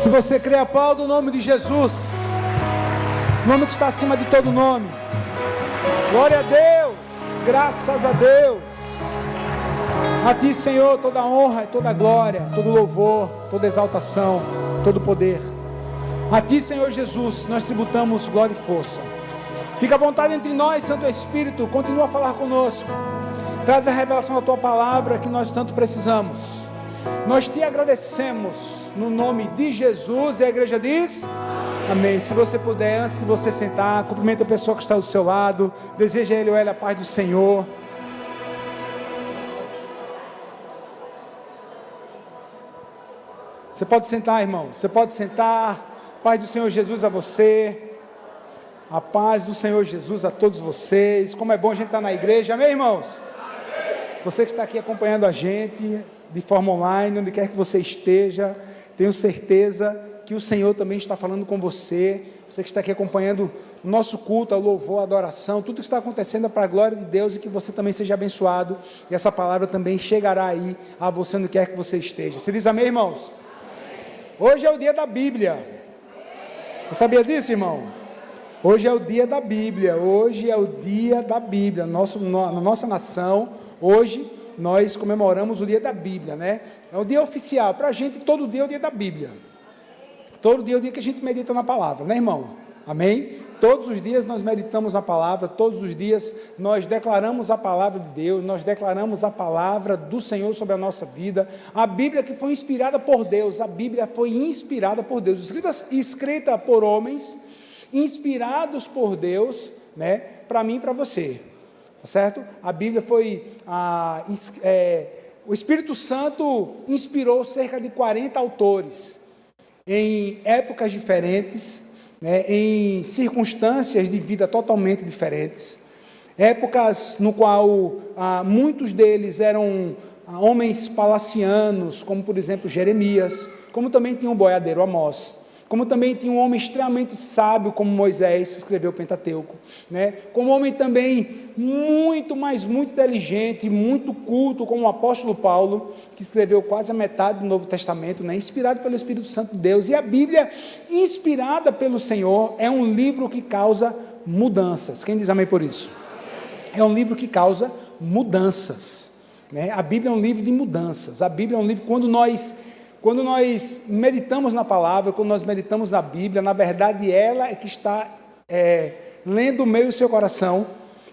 Se você crê, aplauda o nome de Jesus, o nome que está acima de todo nome. Glória a Deus, graças a Deus. A Ti, Senhor, toda honra, toda glória, todo louvor, toda exaltação, todo poder. A Ti, Senhor Jesus, nós tributamos glória e força. Fica à vontade entre nós, Santo Espírito, continua a falar conosco. Traz a revelação da Tua palavra que nós tanto precisamos. Nós Te agradecemos no nome de Jesus, e a igreja diz amém. Se você puder, antes de você sentar, cumprimenta a pessoa que está do seu lado, deseja ele ou ela a paz do Senhor. Você pode sentar, irmão, você pode sentar. Paz do Senhor Jesus a você, a paz do Senhor Jesus a todos vocês. Como é bom a gente estar na igreja, amém, irmãos? Você que está aqui acompanhando a gente de forma online, onde quer que você esteja, tenho certeza que o Senhor também está falando com você. Você que está aqui acompanhando o nosso culto, o louvor, a adoração, tudo que está acontecendo é para a glória de Deus, e que você também seja abençoado, e essa palavra também chegará aí a você onde quer que você esteja. Você diz amém, irmãos? Hoje é o dia da Bíblia. Você sabia disso, irmão? Hoje é o dia da Bíblia. Hoje é o dia da Bíblia. Na nossa nação, hoje nós comemoramos o dia da Bíblia, né? É o dia oficial. Para a gente, todo dia é o dia da Bíblia. Todo dia é o dia que a gente medita na palavra, né, irmão? Amém? Todos os dias nós meditamos a palavra, todos os dias nós declaramos a palavra de Deus, nós declaramos a palavra do Senhor sobre a nossa vida. A Bíblia que foi inspirada por Deus, a Bíblia foi inspirada por Deus, escrita por homens, inspirados por Deus, né, para mim e para você. Tá certo? A Bíblia foi, o Espírito Santo inspirou cerca de 40 autores, em épocas diferentes, né, em circunstâncias de vida totalmente diferentes, épocas no qual muitos deles eram homens palacianos, como por exemplo Jeremias, como também tinha um boiadeiro Amós, como também tinha um homem extremamente sábio como Moisés, que escreveu o Pentateuco, né? Como um homem também muito, mas muito inteligente, muito culto, como o apóstolo Paulo, que escreveu quase a metade do Novo Testamento, né? Inspirado pelo Espírito Santo de Deus. E a Bíblia, inspirada pelo Senhor, é um livro que causa mudanças. Quem diz amém por isso? É um livro que causa mudanças, né? A Bíblia é um livro de mudanças. A Bíblia é um livro, quando nós meditamos na palavra, quando nós meditamos na Bíblia, na verdade ela é que está lendo o meu e o seu coração,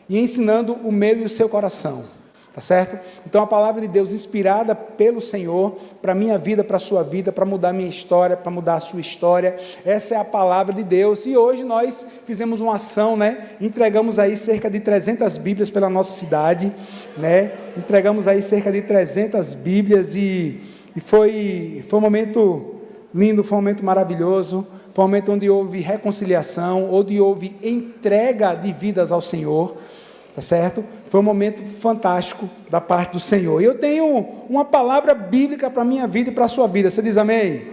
e ensinando o meu e o seu coração, tá certo? Então a palavra de Deus inspirada pelo Senhor, para a minha vida, para a sua vida, para mudar a minha história, para mudar a sua história, essa é a palavra de Deus. E hoje nós fizemos uma ação, né? Entregamos aí cerca de 300 Bíblias pela nossa cidade, né? Entregamos aí cerca de 300 Bíblias e foi um momento lindo, foi um momento maravilhoso, foi um momento onde houve reconciliação, onde houve entrega de vidas ao Senhor, tá certo? Foi um momento fantástico da parte do Senhor. E eu tenho uma palavra bíblica para a minha vida e para a sua vida. Você diz amém?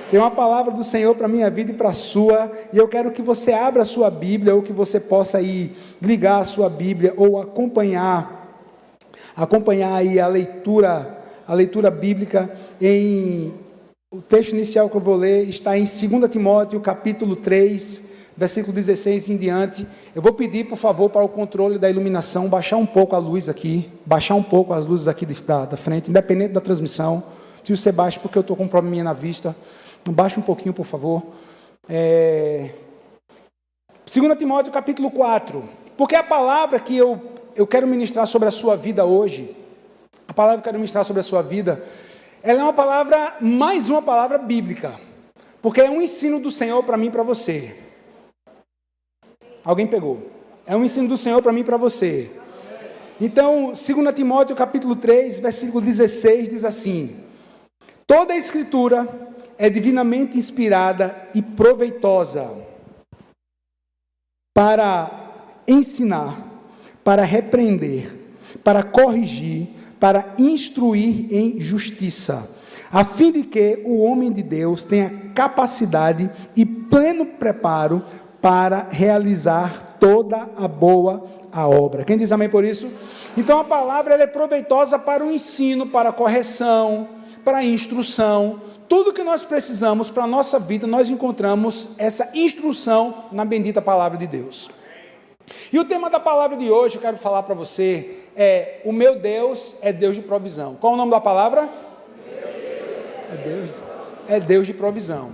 Tem uma palavra do Senhor para a minha vida e para a sua, e eu quero que você abra a sua Bíblia, ou que você possa aí ligar a sua Bíblia, ou acompanhar aí a leitura bíblica. O texto inicial que eu vou ler está em 2 Timóteo, capítulo 3, versículo 16 em diante. Eu vou pedir, por favor, para o controle da iluminação, baixar um pouco a luz aqui, baixar um pouco as luzes aqui da frente, independente da transmissão. Se você baixa, porque eu estou com um probleminha na vista, baixa um pouquinho, por favor. 2 Timóteo, capítulo 4, porque a palavra que eu quero ministrar sobre a sua vida hoje, a palavra que eu quero ministrar sobre a sua vida, ela é uma palavra, mais uma palavra bíblica, porque é um ensino do Senhor para mim e para você. Alguém pegou? É um ensino do Senhor para mim e para você. Então, 2 Timóteo capítulo 3, versículo 16, diz assim: toda a Escritura é divinamente inspirada e proveitosa para ensinar, para repreender, para corrigir, para instruir em justiça, a fim de que o homem de Deus tenha capacidade e pleno preparo para realizar toda a boa obra. Quem diz amém por isso? Então a palavra ela é proveitosa para o ensino, para a correção, para a instrução. Tudo que nós precisamos para a nossa vida, nós encontramos essa instrução na bendita palavra de Deus. E o tema da palavra de hoje, eu quero falar para você, o meu Deus é Deus de provisão. Qual é o nome da palavra? É Deus de provisão.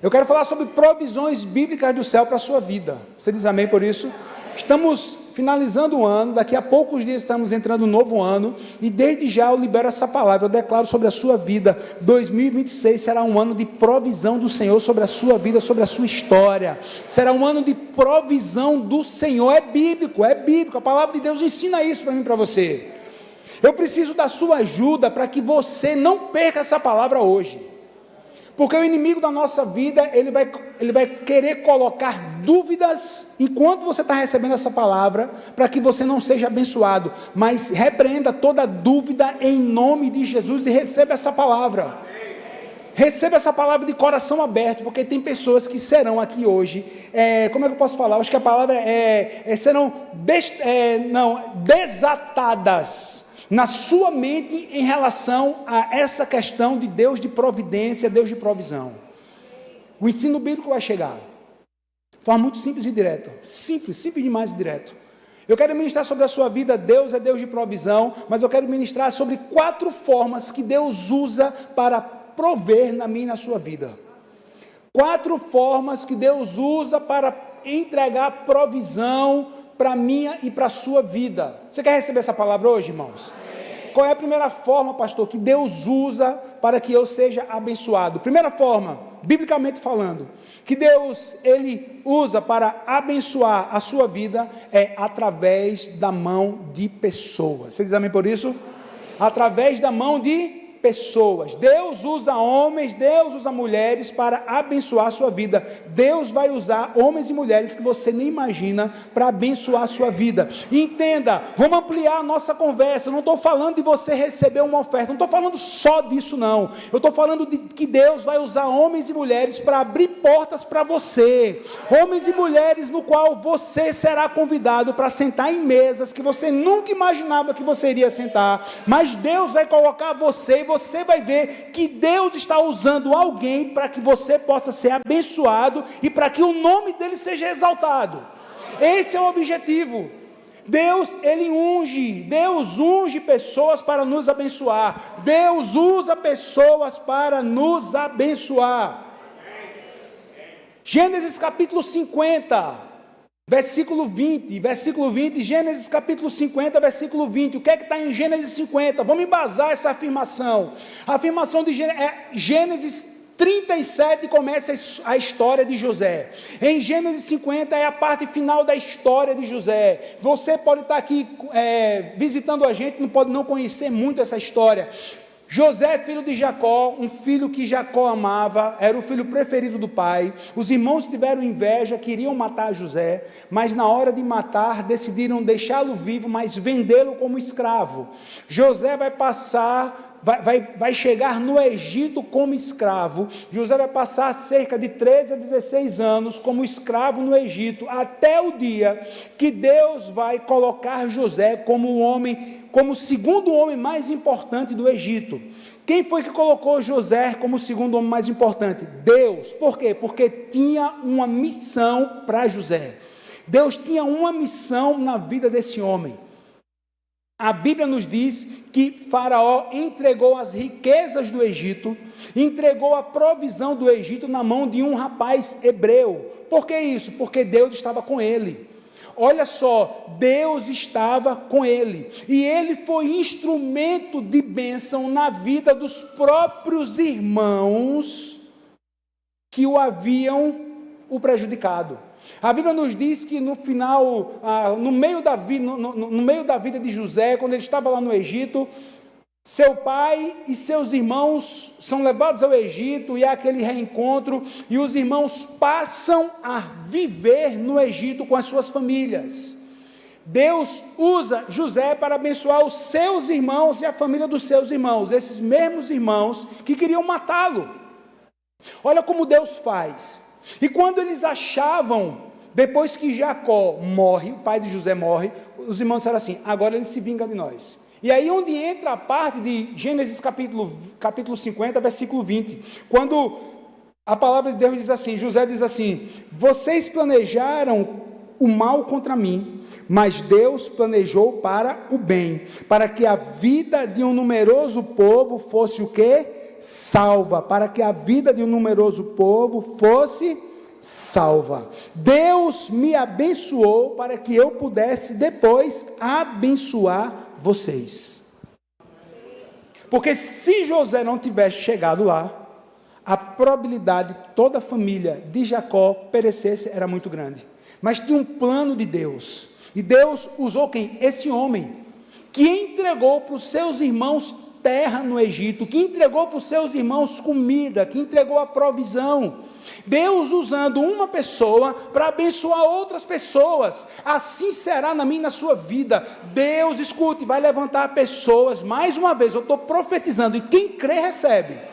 Eu quero falar sobre provisões bíblicas do céu para a sua vida. Você diz amém por isso? Estamos finalizando o ano, daqui a poucos dias estamos entrando no novo ano, e desde já eu libero essa palavra, eu declaro sobre a sua vida, 2026 será um ano de provisão do Senhor sobre a sua vida, sobre a sua história, será um ano de provisão do Senhor, é bíblico, a palavra de Deus ensina isso para mim e para você. Eu preciso da sua ajuda para que você não perca essa palavra hoje. Porque o inimigo da nossa vida, ele vai querer colocar dúvidas, enquanto você está recebendo essa palavra, para que você não seja abençoado, mas repreenda toda dúvida em nome de Jesus e receba essa palavra, receba essa palavra de coração aberto, porque tem pessoas que serão aqui hoje, como é que eu posso falar? Acho que a palavra serão desatadas na sua mente em relação a essa questão de Deus de providência, Deus de provisão. O ensino bíblico vai chegar, de forma muito simples e direta, simples demais e direto. Eu quero ministrar sobre a sua vida, Deus é Deus de provisão, mas eu quero ministrar sobre 4 formas que Deus usa para prover na minha e na sua vida. 4 formas que Deus usa para entregar provisão para a minha e para a sua vida. Você quer receber essa palavra hoje, irmãos? Qual é a primeira forma, pastor, que Deus usa para que eu seja abençoado? Primeira forma, biblicamente falando, que Deus, Ele usa para abençoar a sua vida, é através da mão de pessoas. Você diz amém por isso? Através da mão de pessoas. Deus usa homens, Deus usa mulheres para abençoar a sua vida. Deus vai usar homens e mulheres que você nem imagina para abençoar a sua vida. E entenda, vamos ampliar a nossa conversa. Eu não estou falando de você receber uma oferta, não estou falando só disso não. Eu estou falando de que Deus vai usar homens e mulheres para abrir portas para você. Homens e mulheres no qual você será convidado para sentar em mesas que você nunca imaginava que você iria sentar. Mas Deus vai colocar você e você vai ver que Deus está usando alguém para que você possa ser abençoado e para que o nome dele seja exaltado. Esse é o objetivo. Deus unge pessoas para nos abençoar. Deus usa pessoas para nos abençoar. Gênesis capítulo 50, versículo 20, Gênesis capítulo 50, versículo 20, o que é que está em Gênesis 50? Vamos embasar essa afirmação. A afirmação de Gênesis 37 começa a história de José. Em Gênesis 50 é a parte final da história de José. Você pode estar aqui visitando a gente, não pode não conhecer muito essa história. José, filho de Jacó, um filho que Jacó amava, era o filho preferido do pai. Os irmãos tiveram inveja, queriam matar José, mas na hora de matar, decidiram deixá-lo vivo, mas vendê-lo como escravo. José vai chegar no Egito como escravo. José vai passar cerca de 13 a 16 anos como escravo no Egito, até o dia que Deus vai colocar José como o segundo homem mais importante do Egito. Quem foi que colocou José como o segundo homem mais importante? Deus. Por quê? Porque tinha uma missão para José. Deus tinha uma missão na vida desse homem. A Bíblia nos diz que Faraó entregou as riquezas do Egito, entregou a provisão do Egito na mão de um rapaz hebreu. Por que isso? Porque Deus estava com ele. Olha só, Deus estava com ele, e ele foi instrumento de bênção na vida dos próprios irmãos que o prejudicado. A Bíblia nos diz que no final, no meio da vida de José, quando ele estava lá no Egito, seu pai e seus irmãos são levados ao Egito, e há aquele reencontro, e os irmãos passam a viver no Egito com as suas famílias. Deus usa José para abençoar os seus irmãos e a família dos seus irmãos, esses mesmos irmãos que queriam matá-lo. Olha como Deus faz. E quando eles achavam, depois que Jacó morre, o pai de José morre, os irmãos disseram assim: agora ele se vinga de nós. E aí onde entra a parte de Gênesis capítulo 50, versículo 20, quando a palavra de Deus diz assim, José diz assim, vocês planejaram o mal contra mim, mas Deus planejou para o bem, para que a vida de um numeroso povo fosse o quê? Salva, para que a vida de um numeroso povo fosse salva. Deus me abençoou para que eu pudesse depois abençoar vocês. Porque se José não tivesse chegado lá, a probabilidade de toda a família de Jacó perecesse era muito grande. Mas tinha um plano de Deus. E Deus usou quem? Esse homem, que entregou para os seus irmãos terra no Egito, que entregou para os seus irmãos comida, que entregou a provisão. Deus usando uma pessoa para abençoar outras pessoas. Assim será na minha e na sua vida. Deus, escute, vai levantar pessoas. Mais uma vez, eu estou profetizando, e quem crê recebe.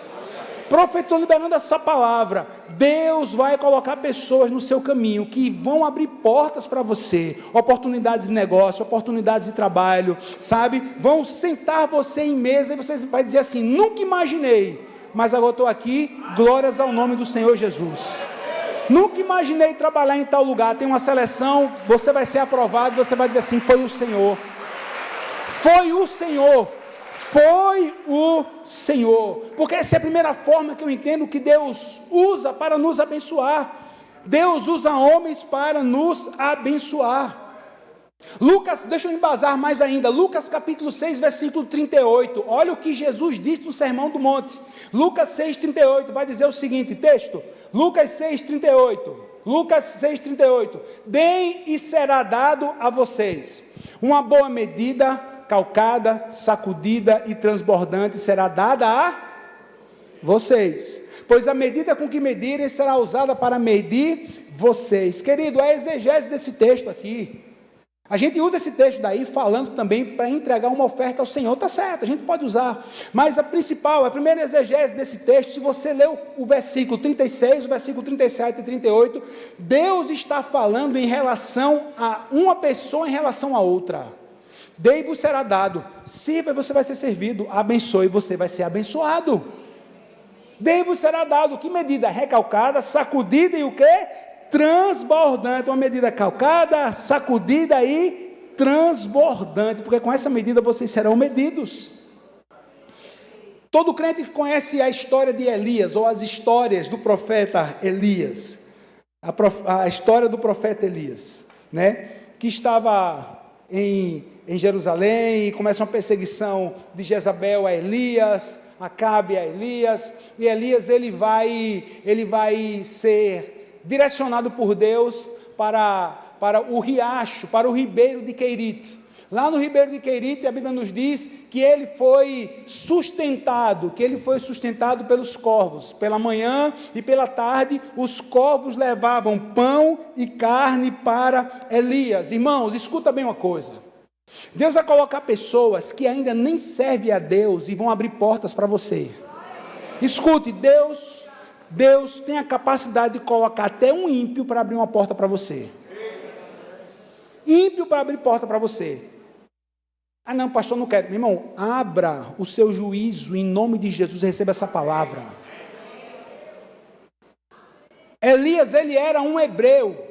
Estou liberando essa palavra. Deus vai colocar pessoas no seu caminho que vão abrir portas para você, oportunidades de negócio, oportunidades de trabalho, sabe? Vão sentar você em mesa e você vai dizer assim, nunca imaginei, mas agora estou aqui, glórias ao nome do Senhor Jesus. Nunca imaginei trabalhar em tal lugar, tem uma seleção, você vai ser aprovado, você vai dizer assim, foi o Senhor. Foi o Senhor. Foi o Senhor, porque essa é a primeira forma que eu entendo que Deus usa para nos abençoar. Deus usa homens para nos abençoar. Lucas, deixa eu embasar mais ainda, Lucas capítulo 6, versículo 38, olha o que Jesus disse no Sermão do Monte. Lucas 6, 38, vai dizer o seguinte, texto, Lucas 6, 38, deem e será dado a vocês, uma boa medida, calcada, sacudida e transbordante será dada a vocês, pois a medida com que medirem será usada para medir vocês. Querido, a exegese desse texto aqui, a gente usa esse texto daí falando também para entregar uma oferta ao Senhor, está certo, a gente pode usar, mas a principal, a primeira exegese desse texto, se você ler o versículo 36, o versículo 37 e 38, Deus está falando em relação a uma pessoa em relação a outra. Dei e vos será dado, sirva e você vai ser servido, abençoe e você vai ser abençoado. Dei e vos será dado, que medida? Recalcada, sacudida e o quê? Transbordante, uma medida calcada, sacudida e transbordante, porque com essa medida vocês serão medidos. Todo crente que conhece a história de Elias, ou as histórias do profeta Elias, a história do profeta Elias, né, que estava em Jerusalém, começa uma perseguição de Jezabel a Elias, Acabe a Elias, e Elias ele vai ser direcionado por Deus para o riacho, para o ribeiro de Querite. Lá no ribeiro de Querite, a Bíblia nos diz que ele foi sustentado pelos corvos. Pela manhã e pela tarde, os corvos levavam pão e carne para Elias. Irmãos, escuta bem uma coisa. Deus vai colocar pessoas que ainda nem servem a Deus e vão abrir portas para você. Escute, Deus tem a capacidade de colocar até um ímpio para abrir uma porta para você. Ímpio para abrir porta para você. Ah não, pastor, não quero. Meu irmão, abra o seu juízo em nome de Jesus, receba essa palavra. Elias, ele era um hebreu.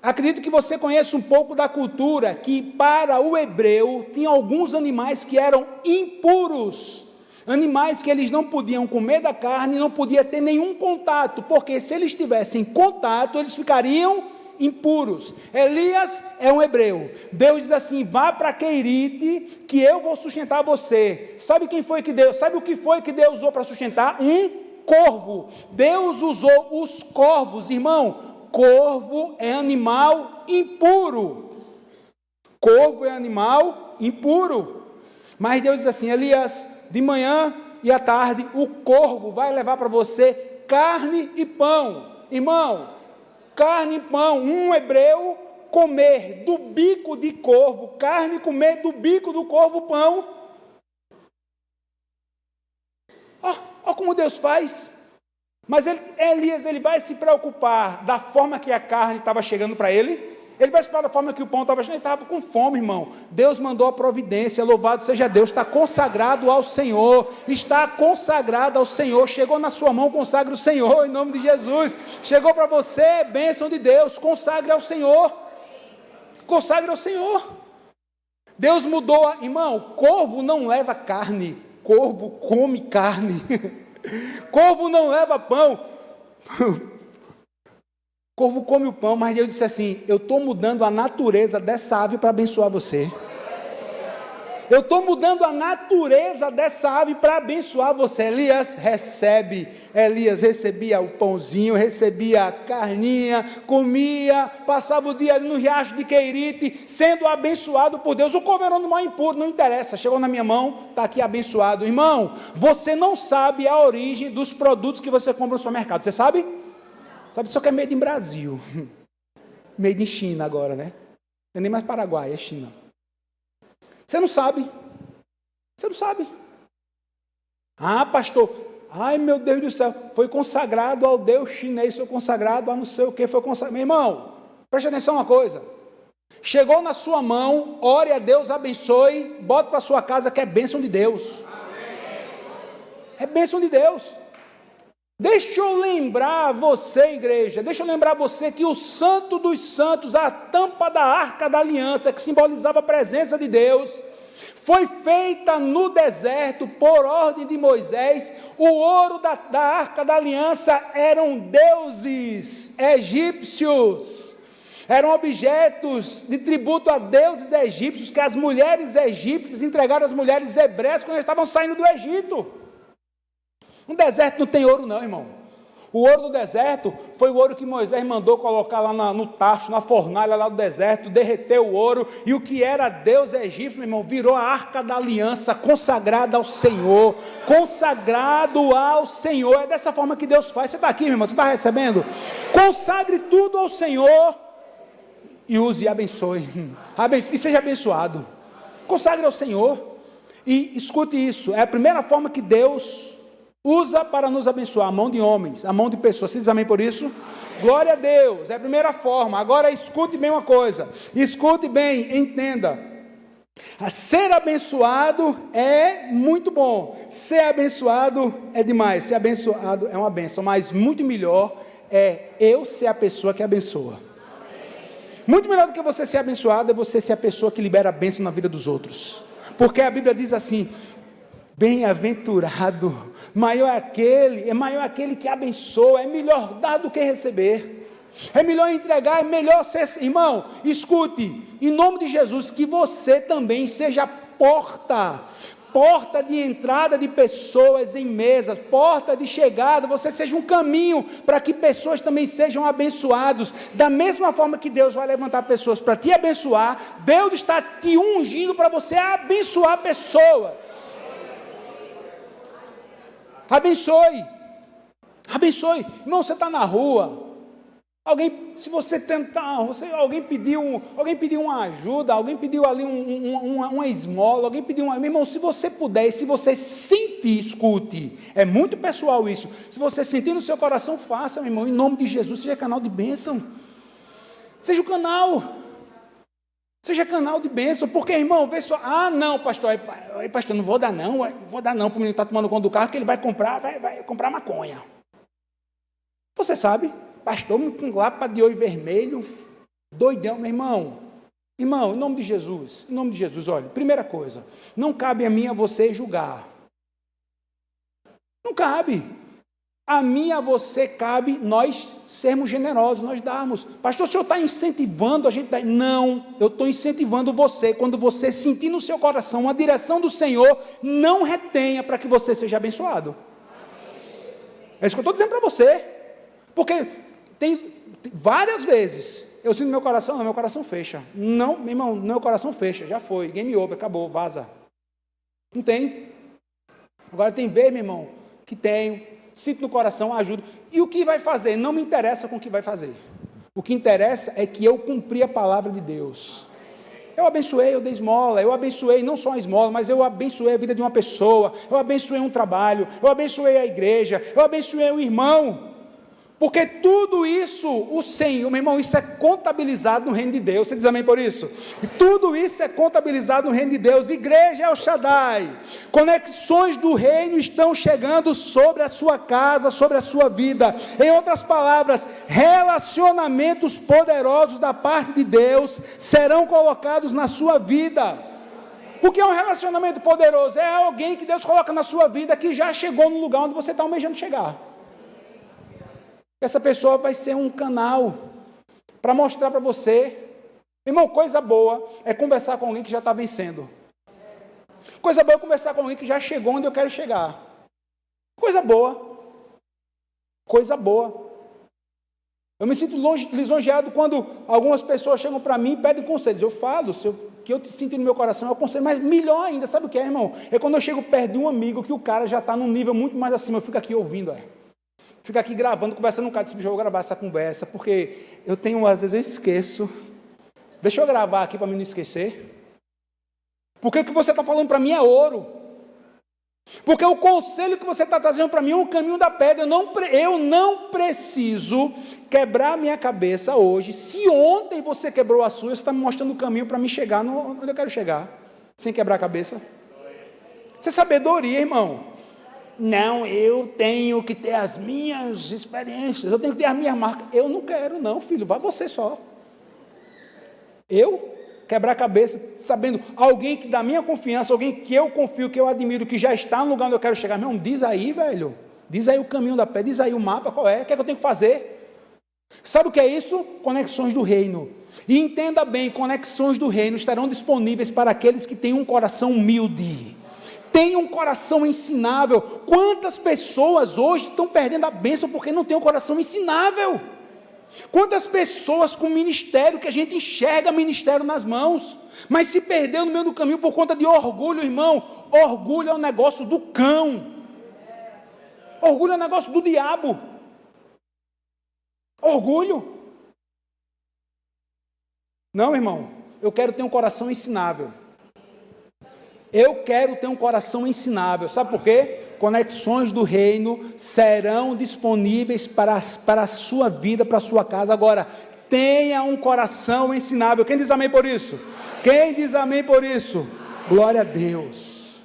Acredito que você conheça um pouco da cultura, que para o hebreu, tinha alguns animais que eram impuros. Animais que eles não podiam comer da carne, não podia ter nenhum contato, porque se eles tivessem contato, eles ficariam impuros. Elias é um hebreu. Deus diz assim: vá para Querite, que eu vou sustentar você. Sabe o que foi que Deus usou para sustentar? Um corvo. Deus usou os corvos, irmão. Corvo é animal impuro. Corvo é animal impuro. Mas Deus diz assim: Elias, de manhã e à tarde, o corvo vai levar para você carne e pão. Irmão, carne e pão, um hebreu comer do bico de corvo, carne, comer do bico do corvo pão. Olha como Deus faz. Mas Elias, ele vai se preocupar da forma que a carne estava chegando para ele? Ele vai esperar da forma que o pão estava, ele estava com fome, irmão. Deus mandou a providência, louvado seja Deus, está consagrado ao Senhor, está consagrado ao Senhor, chegou na sua mão, consagre o Senhor, em nome de Jesus. Chegou para você, bênção de Deus, consagre ao Senhor, consagre ao Senhor. Deus mudou, irmão, corvo não leva carne, corvo come carne, corvo não leva pão, corvo come o pão, mas Deus disse assim, eu estou mudando a natureza dessa ave para abençoar você, eu estou mudando a natureza dessa ave para abençoar você. Elias recebia o pãozinho, recebia a carninha, comia, passava o dia ali no riacho de Queirite, sendo abençoado por Deus. O corvo era um animal impuro, não interessa, chegou na minha mão, está aqui abençoado. Irmão, você não sabe a origem dos produtos que você compra no supermercado, você sabe? Sabe só que é made in Brasil, made in China agora, né? Não é nem mais Paraguai, é China. Você não sabe. Você não sabe. Ah, pastor. Ai, meu Deus do céu. Foi consagrado ao Deus chinês. Foi consagrado a não sei o que. Foi consagrado. Meu irmão, preste atenção uma coisa. Chegou na sua mão. Ore a Deus, abençoe. Bota para sua casa que é bênção de Deus. É bênção de Deus. Deixa eu lembrar você, igreja. Deixa eu lembrar você que o Santo dos Santos, a tampa da Arca da Aliança, que simbolizava a presença de Deus, foi feita no deserto por ordem de Moisés. O ouro da Arca da Aliança eram deuses egípcios, eram objetos de tributo a deuses egípcios que as mulheres egípcias entregaram às mulheres hebreias quando eles estavam saindo do Egito. No deserto não tem ouro não, irmão. O ouro do deserto foi o ouro que Moisés mandou colocar lá no tacho, na fornalha lá do deserto, derreteu o ouro, e o que era Deus egípcio, meu irmão, virou a Arca da Aliança, consagrada ao Senhor, consagrado ao Senhor. É dessa forma que Deus faz. Você está aqui, meu irmão, você está recebendo? Consagre tudo ao Senhor, e use e abençoe, e seja abençoado. Consagre ao Senhor, e escute isso, é a primeira forma que Deus usa para nos abençoar, a mão de homens, a mão de pessoas. Você diz amém por isso? Glória a Deus, é a primeira forma. Agora escute bem uma coisa, escute bem, entenda. Ser abençoado é muito bom, ser abençoado é demais, ser abençoado é uma bênção, mas muito melhor é eu ser a pessoa que abençoa. Muito melhor do que você ser abençoado é você ser a pessoa que libera a bênção na vida dos outros, porque a Bíblia diz assim, bem-aventurado, maior é aquele que abençoa, é melhor dar do que receber, é melhor entregar, é melhor ser, irmão, escute, em nome de Jesus, que você também seja porta de entrada de pessoas em mesas, porta de chegada, você seja um caminho para que pessoas também sejam abençoados, da mesma forma que Deus vai levantar pessoas para te abençoar, Deus está te ungindo para você abençoar pessoas. Abençoe, irmão, você está na rua, se você tentar, alguém pediu uma ajuda, alguém pediu ali uma esmola, alguém pediu meu irmão, se você puder, se você sentir, escute, é muito pessoal isso, se você sentir no seu coração, faça, meu irmão, em nome de Jesus, seja canal de bênção, seja canal de bênção, porque, irmão, vê só, não, pastor, não vou dar não, para o menino estar tomando conta do carro, que ele vai comprar maconha. Você sabe, pastor, com lápis de olho vermelho, doidão, meu irmão, em nome de Jesus, olha, primeira coisa, não cabe a mim a você julgar, não cabe. A mim, a você, cabe nós sermos generosos, nós darmos. Pastor, o senhor está incentivando a gente? Não, eu estou incentivando você. Quando você sentir no seu coração uma direção do Senhor, não retenha para que você seja abençoado. É isso que eu estou dizendo para você. Porque tem várias vezes, eu sinto no meu coração fecha. Não, meu irmão, meu coração fecha, já foi, game over, acabou, vaza. Não tem. Agora tem vezes, meu irmão, que tenho. Sinto no coração, ajudo. E o que vai fazer? Não me interessa com o que vai fazer. O que interessa é que eu cumpri a palavra de Deus. Eu abençoei, eu dei esmola, eu abençoei não só a esmola, mas eu abençoei a vida de uma pessoa, eu abençoei um trabalho, eu abençoei a igreja, eu abençoei um irmão. Porque tudo isso, o Senhor, meu irmão, isso é contabilizado no reino de Deus. Você diz amém por isso? E tudo isso é contabilizado no reino de Deus. Igreja El Shaddai. Conexões do reino estão chegando sobre a sua casa, sobre a sua vida. Em outras palavras, relacionamentos poderosos da parte de Deus serão colocados na sua vida. O que é um relacionamento poderoso? É alguém que Deus coloca na sua vida que já chegou no lugar onde você está almejando chegar. Essa pessoa vai ser um canal para mostrar para você. Irmão, coisa boa é conversar com alguém que já está vencendo. Coisa boa é conversar com alguém que já chegou onde eu quero chegar. Coisa boa. Coisa boa. Eu me sinto lisonjeado quando algumas pessoas chegam para mim e pedem conselhos. Eu falo, que eu te sinto no meu coração, eu aconselho, mas melhor ainda, sabe o que é, irmão? É quando eu chego perto de um amigo que o cara já está num nível muito mais acima, eu fico aqui ouvindo, Fico aqui gravando, conversando com o cara, disse, eu vou gravar essa conversa, porque eu tenho, às vezes eu esqueço. Deixa eu gravar aqui para mim não esquecer. Porque o que você está falando para mim é ouro. Porque o conselho que você está trazendo para mim é um caminho da pedra. Eu não preciso quebrar a minha cabeça hoje. Se ontem você quebrou a sua, você está me mostrando o caminho para me chegar onde eu quero chegar. Sem quebrar a cabeça. Isso é sabedoria, irmão. Não, eu tenho que ter as minhas experiências, eu tenho que ter as minhas marcas. Eu não quero não, filho, vá você só. Eu quebrar a cabeça, sabendo, alguém que dá minha confiança, alguém que eu confio, que eu admiro, que já está no lugar onde eu quero chegar. Não, diz aí, velho, diz aí o caminho da pé, diz aí o mapa, qual é, o que é que eu tenho que fazer? Sabe o que é isso? Conexões do reino. E entenda bem, conexões do reino estarão disponíveis para aqueles que têm um coração humilde. Tem um coração ensinável. Quantas pessoas hoje estão perdendo a bênção porque não tem um coração ensinável? Quantas pessoas com ministério, que a gente enxerga ministério nas mãos, mas se perdeu no meio do caminho por conta de orgulho, irmão. Orgulho é um negócio do cão. Orgulho é um negócio do diabo. Orgulho. Não, irmão, eu quero ter um coração ensinável. Eu quero ter um coração ensinável. Sabe por quê? Conexões do reino serão disponíveis para a sua vida, para a sua casa. Agora, tenha um coração ensinável. Quem diz amém por isso? Quem diz amém por isso? Glória a Deus.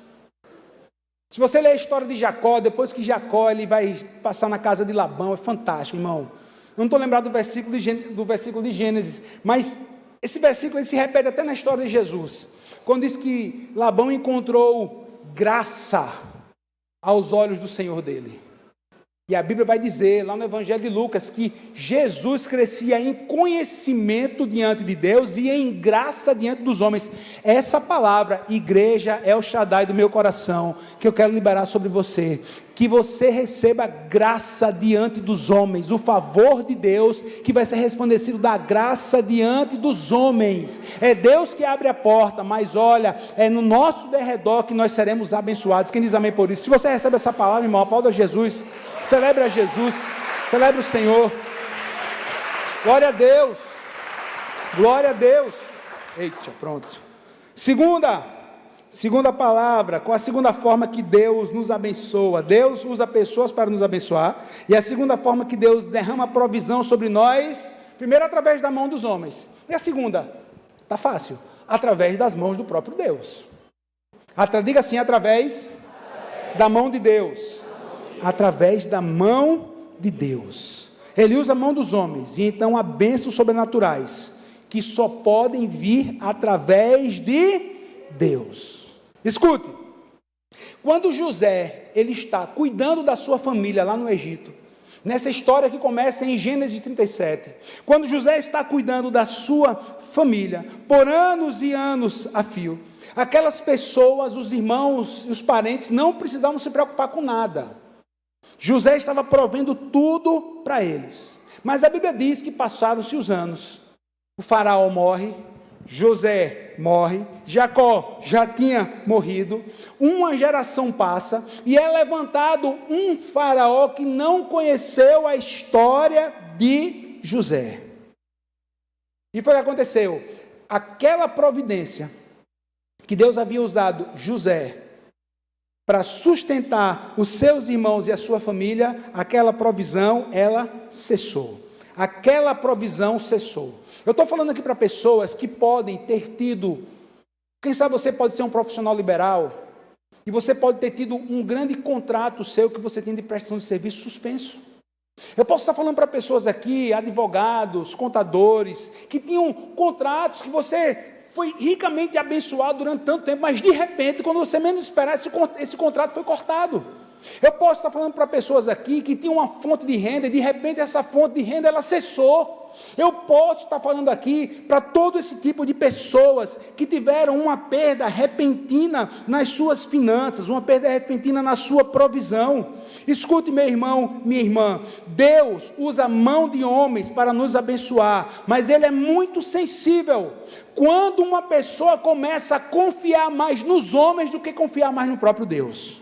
Se você ler a história de Jacó, depois que Jacó ele vai passar na casa de Labão, é fantástico, irmão. Eu não estou lembrado do versículo de Gênesis, mas esse versículo ele se repete até na história de Jesus. Quando diz que Labão encontrou graça aos olhos do Senhor dele. E a Bíblia vai dizer, lá no Evangelho de Lucas, que Jesus crescia em conhecimento diante de Deus e em graça diante dos homens. Essa palavra, igreja, é o Shaddai do meu coração, que eu quero liberar sobre você. Que você receba graça diante dos homens, o favor de Deus, que vai ser resplandecido da graça diante dos homens. É Deus que abre a porta, mas olha, é no nosso derredor que nós seremos abençoados. Quem diz amém por isso? Se você recebe essa palavra, irmão, aplauda Jesus. Celebre a Jesus, celebre o Senhor. Glória a Deus. Glória a Deus. Eita, pronto. Segunda palavra, qual a segunda forma que Deus nos abençoa? Deus usa pessoas para nos abençoar. E a segunda forma que Deus derrama provisão sobre nós, primeiro através da mão dos homens. E a segunda, está fácil, através das mãos do próprio Deus. Diga assim, através da mão de Deus. Através da mão de Deus. Ele usa a mão dos homens, e então há bênçãos sobrenaturais, que só podem vir através de Deus. Escute, quando José, ele está cuidando da sua família lá no Egito, nessa história que começa em Gênesis 37, quando José está cuidando da sua família, por anos e anos a fio, aquelas pessoas, os irmãos e os parentes, não precisavam se preocupar com nada. José estava provendo tudo para eles. Mas a Bíblia diz que passaram-se os anos. O faraó morre, José morre, Jacó já tinha morrido, uma geração passa, e é levantado um faraó que não conheceu a história de José. E foi o que aconteceu. Aquela providência que Deus havia usado José para sustentar os seus irmãos e a sua família, aquela provisão, ela cessou. Aquela provisão cessou. Eu estou falando aqui para pessoas que podem ter tido, quem sabe você pode ser um profissional liberal, e você pode ter tido um grande contrato seu que você tem de prestação de serviço suspenso. Eu posso estar falando para pessoas aqui, advogados, contadores, que tinham contratos que você foi ricamente abençoado durante tanto tempo, mas de repente, quando você menos esperar, esse contrato foi cortado. Eu posso estar falando para pessoas aqui que tinham uma fonte de renda e de repente essa fonte de renda ela cessou. Eu posso estar falando aqui para todo esse tipo de pessoas que tiveram uma perda repentina nas suas finanças, uma perda repentina na sua provisão. Escute, meu irmão, minha irmã, Deus usa a mão de homens para nos abençoar, mas Ele é muito sensível. Quando uma pessoa começa a confiar mais nos homens do que confiar mais no próprio Deus.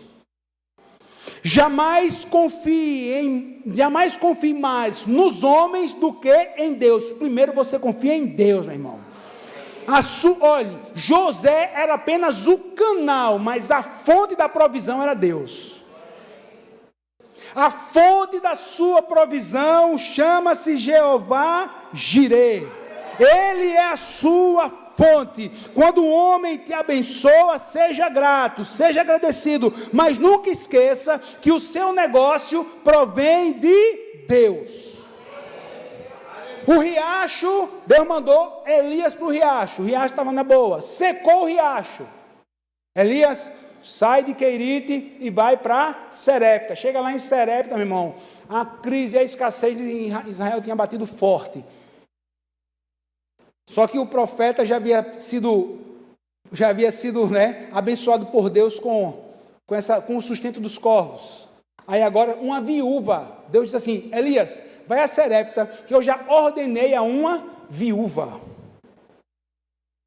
Jamais confie mais nos homens do que em Deus. Primeiro você confia em Deus, meu irmão. Olhe, José era apenas o canal, mas a fonte da provisão era Deus. A fonte da sua provisão chama-se Jeová Jireh. Ele é a sua fonte. Quando o homem te abençoa, seja grato, seja agradecido, mas nunca esqueça que o seu negócio provém de Deus. O riacho, Deus mandou Elias para o riacho estava na boa, secou o riacho. Elias sai de Querite e vai para Serepta. Chega lá em Serepta, meu irmão, a crise e a escassez em Israel tinha batido forte. Só que o profeta já havia sido abençoado por Deus com o sustento dos corvos. Aí agora uma viúva, Deus disse assim: Elias, vai a Serepta, que eu já ordenei a uma viúva.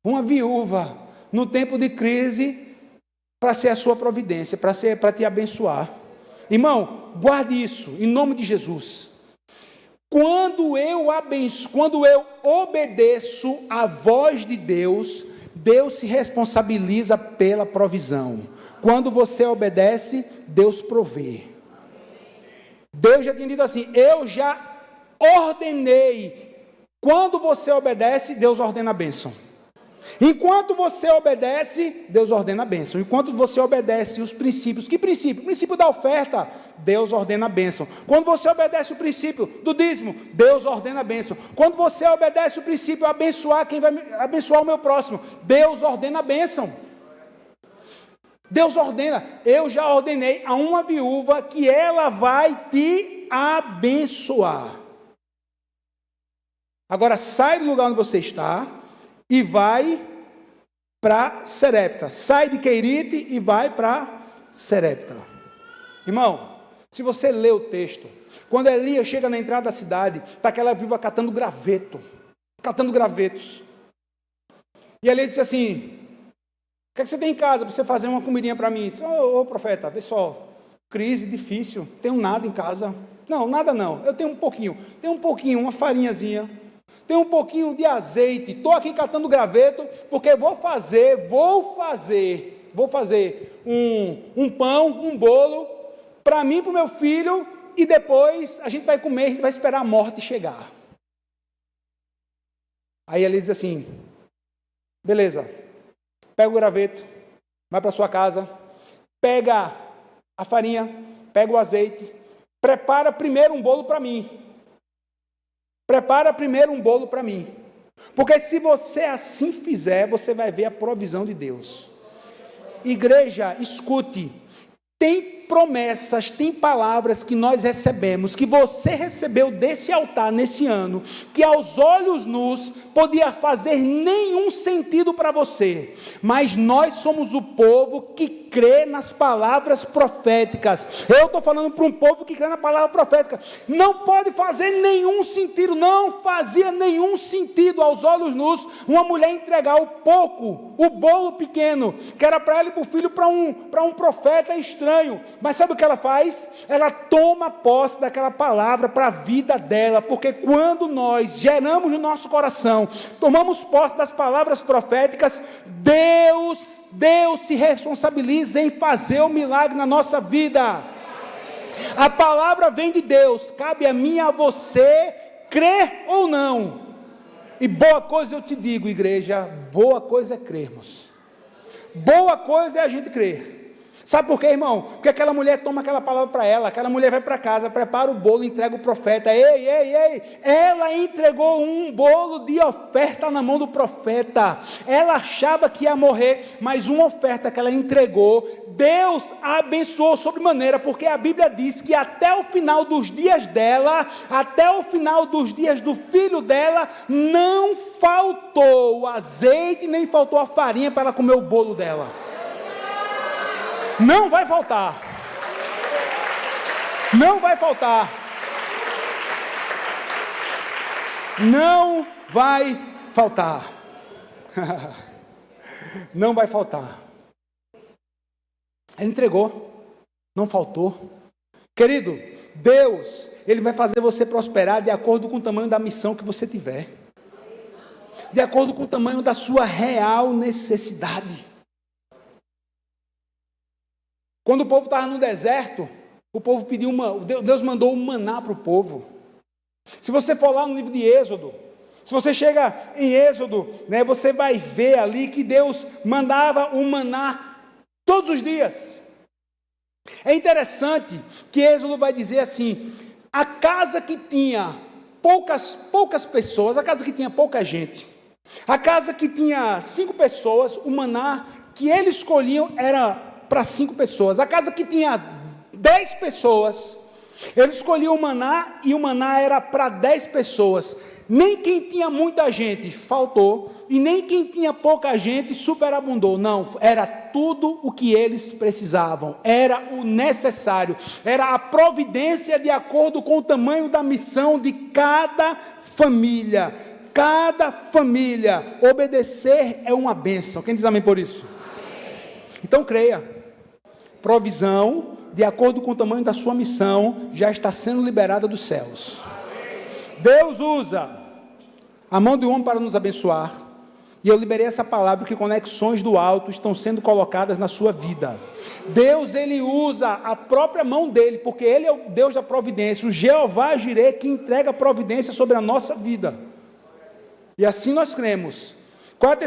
Uma viúva, no tempo de crise, para ser a sua providência, para te abençoar. Irmão, guarde isso, em nome de Jesus. Quando eu obedeço à voz de Deus, Deus se responsabiliza pela provisão. Quando você obedece, Deus provê. Deus já tinha dito assim: eu já ordenei. Quando você obedece, Deus ordena a bênção. Enquanto você obedece, Deus ordena a bênção. Enquanto você obedece os princípios, que princípio? O princípio da oferta, Deus ordena a bênção. Quando você obedece o princípio do dízimo, Deus ordena a bênção. Quando você obedece o princípio abençoar quem vai abençoar o meu próximo, Deus ordena a bênção. Deus ordena. Eu já ordenei a uma viúva que ela vai te abençoar. Agora sai do lugar onde você está e vai para Serepta. Sai de Querite e vai para Serepta. Irmão, se você lê o texto, quando Elias chega na entrada da cidade, está aquela viúva catando gravetos. E Elias disse assim: o que é que você tem em casa para você fazer uma comidinha para mim? Disse: ô profeta, vê só, crise difícil, tenho nada em casa. Não, nada não, eu tenho um pouquinho, uma farinhazinha, tenho um pouquinho de azeite, estou aqui catando graveto, porque vou fazer um pão, um bolo, para mim e para o meu filho, e depois a gente vai comer, a gente vai esperar a morte chegar. Aí ele diz assim: beleza, pega o graveto, vai para sua casa, pega a farinha, pega o azeite, prepara primeiro um bolo para mim. Porque se você assim fizer, você vai ver a provisão de Deus. Igreja, escute, tem promessas, tem palavras que nós recebemos, que você recebeu desse altar nesse ano, que aos olhos nus podia fazer nenhum sentido para você, mas nós somos o povo que crê nas palavras proféticas. Eu estou falando para um povo que crê na palavra profética. Não pode fazer nenhum sentido, não fazia nenhum sentido aos olhos nus uma mulher entregar o bolo pequeno, que era para ela e para o filho, para um profeta estranho. Mas sabe o que ela faz? Ela toma posse daquela palavra para a vida dela, porque quando nós geramos no nosso coração, tomamos posse das palavras proféticas, Deus se responsabiliza em fazer o milagre na nossa vida. A palavra vem de Deus, cabe a mim e a você crer ou não. E boa coisa eu te digo, igreja, boa coisa é crermos. Boa coisa é a gente crer. Sabe por quê, irmão? Porque aquela mulher toma aquela palavra para ela, aquela mulher vai para casa, prepara o bolo, entrega o profeta. Ei, ela entregou um bolo de oferta na mão do profeta. Ela achava que ia morrer, mas uma oferta que ela entregou, Deus a abençoou sobremaneira, porque a Bíblia diz que até o final dos dias dela, até o final dos dias do filho dela, não faltou o azeite, nem faltou a farinha para ela comer o bolo dela. Não vai faltar. Não vai faltar. Não vai faltar. Não vai faltar. Ele entregou. Não faltou. Querido, Deus, Ele vai fazer você prosperar de acordo com o tamanho da missão que você tiver. De acordo com o tamanho da sua real necessidade. Quando o povo estava no deserto, o povo pediu Deus mandou um maná para o povo. Se você for lá no livro de Êxodo, se você chega em Êxodo, né, você vai ver ali que Deus mandava um maná todos os dias. É interessante que Êxodo vai dizer assim: a casa que tinha poucas pessoas, a casa que tinha pouca gente, a casa que tinha 5 pessoas, o maná que eles escolhiam era para 5 pessoas. A casa que tinha 10 pessoas, ele escolhia o maná, e o maná era para 10 pessoas. Nem quem tinha muita gente faltou, e nem quem tinha pouca gente superabundou. Não, era tudo o que eles precisavam, era o necessário, era a providência de acordo com o tamanho da missão de cada família. Cada família, obedecer é uma bênção. Quem diz amém por isso? Amém. Então creia. Provisão, de acordo com o tamanho da sua missão, já está sendo liberada dos céus. Deus usa a mão do homem para nos abençoar, e eu liberei essa palavra que conexões do alto estão sendo colocadas na sua vida. Deus, Ele usa a própria mão dEle, porque Ele é o Deus da providência, o Jeová Jireh, que entrega a providência sobre a nossa vida, e assim nós cremos. Qual é a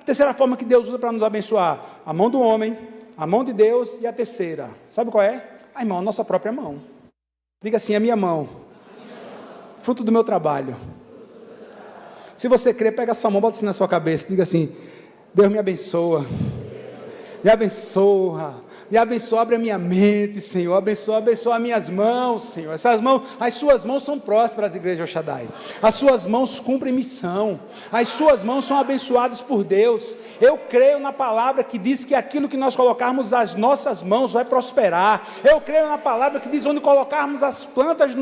terceira forma que Deus usa para nos abençoar? A mão do homem, a mão de Deus, e a terceira, sabe qual é? A irmão, a nossa própria mão. Diga assim: a minha mão, fruto do meu trabalho. Se você crer, pega a sua mão, bota assim na sua cabeça, diga assim: Deus me abençoa, me abençoa, me abençoa, abre a minha mente, Senhor, abençoa as minhas mãos, Senhor. Essas mãos, as suas mãos são prósperas, igreja El Shaddai. As suas mãos cumprem missão, as suas mãos são abençoadas por Deus. Eu creio na palavra que diz que aquilo que nós colocarmos as nossas mãos vai prosperar. Eu creio na palavra que diz onde colocarmos as plantas do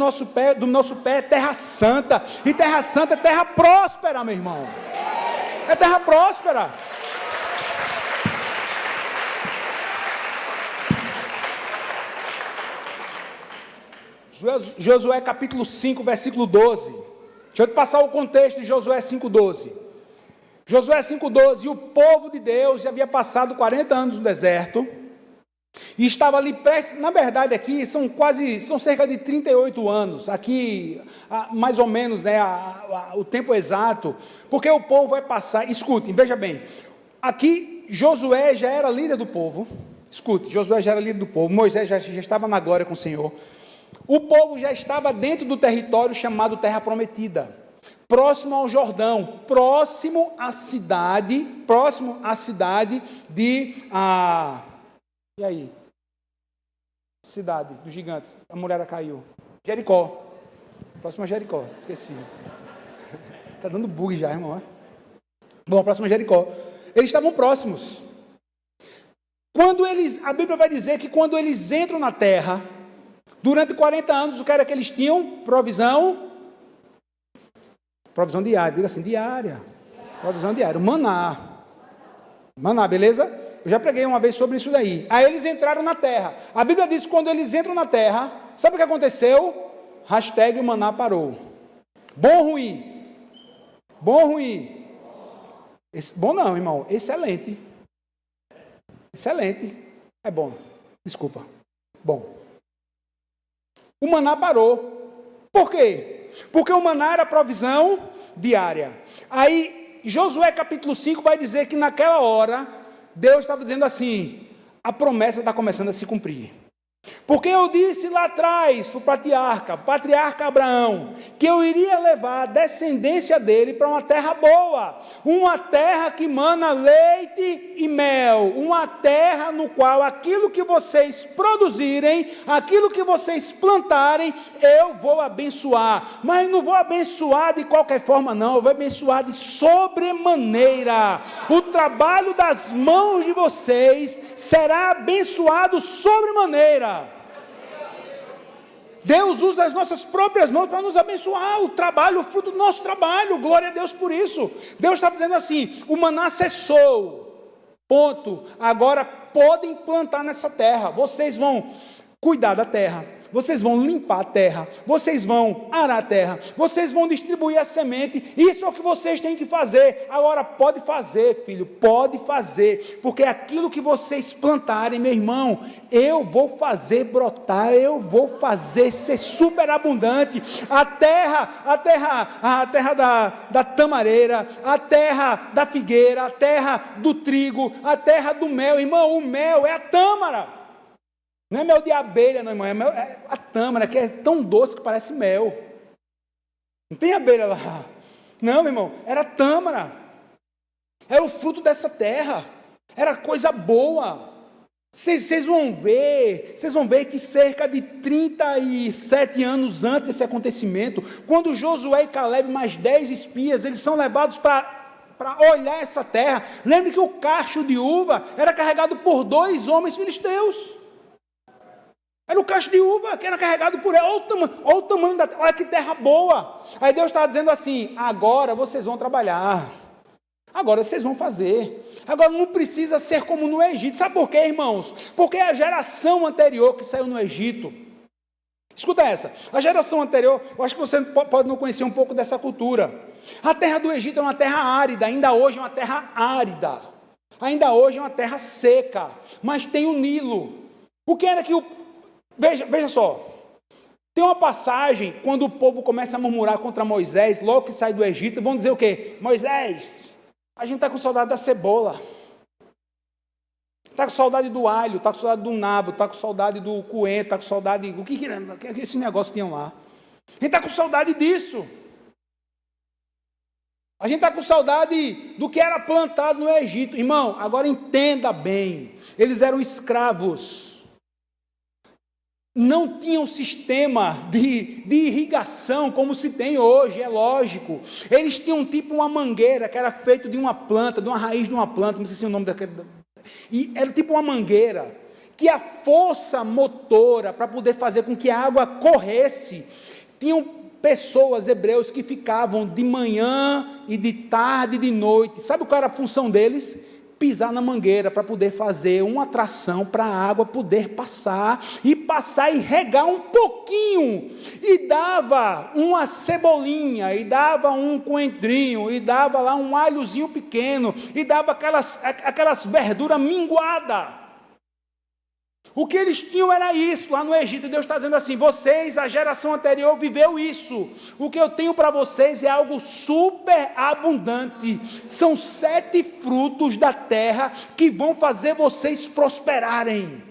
nosso pé é terra santa, e terra santa é terra próspera, meu irmão. É terra próspera. Josué capítulo 5, versículo 12. Deixa eu te passar o contexto de Josué 5,12. Josué 5,12, e o povo de Deus já havia passado 40 anos no deserto, e estava ali prestes, na verdade aqui, são cerca de 38 anos, aqui, mais ou menos, né, o tempo exato, porque o povo vai passar, escutem, veja bem, aqui Josué já era líder do povo, Josué já era líder do povo, Moisés já estava na glória com o Senhor. O povo já estava dentro do território chamado Terra Prometida, próximo ao Jordão, próximo à cidade de, e aí? Cidade dos gigantes, a muralha caiu, Jericó, próximo a Jericó, esqueci, está dando bug já, irmão, bom, próximo a Jericó, eles estavam próximos, a Bíblia vai dizer que quando eles entram na terra, durante 40 anos, o que era que eles tinham? Provisão diária, diga assim, diária, provisão diária, maná, beleza? Eu já preguei uma vez sobre isso daí. Aí eles entraram na terra, a Bíblia diz que quando eles entram na terra, sabe o que aconteceu? Hashtag o maná parou. Bom ou ruim? Bom não, irmão, excelente. Excelente. É bom, desculpa. Bom. O maná parou. Por quê? Porque o maná era provisão diária. Aí, Josué capítulo 5 vai dizer que naquela hora, Deus estava dizendo assim, a promessa está começando a se cumprir. Porque eu disse lá atrás para o patriarca Abraão, que eu iria levar a descendência dele para uma terra boa, uma terra que mana leite e mel, uma terra no qual aquilo que vocês produzirem, aquilo que vocês plantarem, eu vou abençoar, mas não vou abençoar de qualquer forma não, eu vou abençoar de sobremaneira, o trabalho das mãos de vocês será abençoado sobremaneira. Deus usa as nossas próprias mãos para nos abençoar, o trabalho, o fruto do nosso trabalho, glória a Deus por isso. Deus está dizendo assim, o maná cessou, ponto, agora podem plantar nessa terra, vocês vão cuidar da terra, vocês vão limpar a terra, vocês vão arar a terra, vocês vão distribuir a semente, isso é o que vocês têm que fazer. Agora pode fazer, filho, pode fazer, porque aquilo que vocês plantarem, meu irmão, eu vou fazer brotar, eu vou fazer ser superabundante. A terra da tamareira, a terra da figueira, a terra do trigo, a terra do mel, irmão, o mel é a tâmara. Não é mel de abelha, não, irmão, é a tâmara, que é tão doce que parece mel. Não tem abelha lá. Não, meu irmão, era tâmara. Era o fruto dessa terra. Era coisa boa. Vocês vão ver que cerca de 37 anos antes desse acontecimento, quando Josué e Caleb, mais 10 espias, eles são levados para olhar essa terra. Lembre que o cacho de uva era carregado por 2 homens filisteus. Era o cacho de uva que era carregado por ela. Olha o tamanho da terra, olha que terra boa. Aí Deus está dizendo assim, agora vocês vão trabalhar, agora vocês vão fazer, agora não precisa ser como no Egito. Sabe por quê, irmãos? Porque a geração anterior que saiu no Egito, escuta essa, a geração anterior, eu acho que você pode não conhecer um pouco dessa cultura. A terra do Egito é uma terra árida, ainda hoje é uma terra árida, ainda hoje é uma terra seca, mas tem o Nilo. O que era que Veja só, tem uma passagem, quando o povo começa a murmurar contra Moisés, logo que sai do Egito, vão dizer o quê? Moisés, a gente está com saudade da cebola, está com saudade do alho, está com saudade do nabo, está com saudade do coentro, está com saudade, o que esse negócio tinham lá? A gente está com saudade disso, a gente está com saudade do que era plantado no Egito. Irmão, agora entenda bem, eles eram escravos, não tinham sistema de irrigação como se tem hoje, é lógico. Eles tinham tipo uma mangueira que era feita de uma planta, de uma raiz de uma planta, não sei se é o nome daquele, e era tipo uma mangueira, que a força motora para poder fazer com que a água corresse, tinham pessoas, hebreus, que ficavam de manhã e de tarde e de noite. Sabe qual era a função deles? Pisar na mangueira para poder fazer uma tração para a água poder passar e regar um pouquinho, e dava uma cebolinha, e dava um coentrinho, e dava lá um alhozinho pequeno, e dava aquelas verduras minguadas. O que eles tinham era isso, lá no Egito. Deus está dizendo assim, vocês, a geração anterior, viveu isso, o que eu tenho para vocês é algo super abundante, são 7 frutos da terra, que vão fazer vocês prosperarem,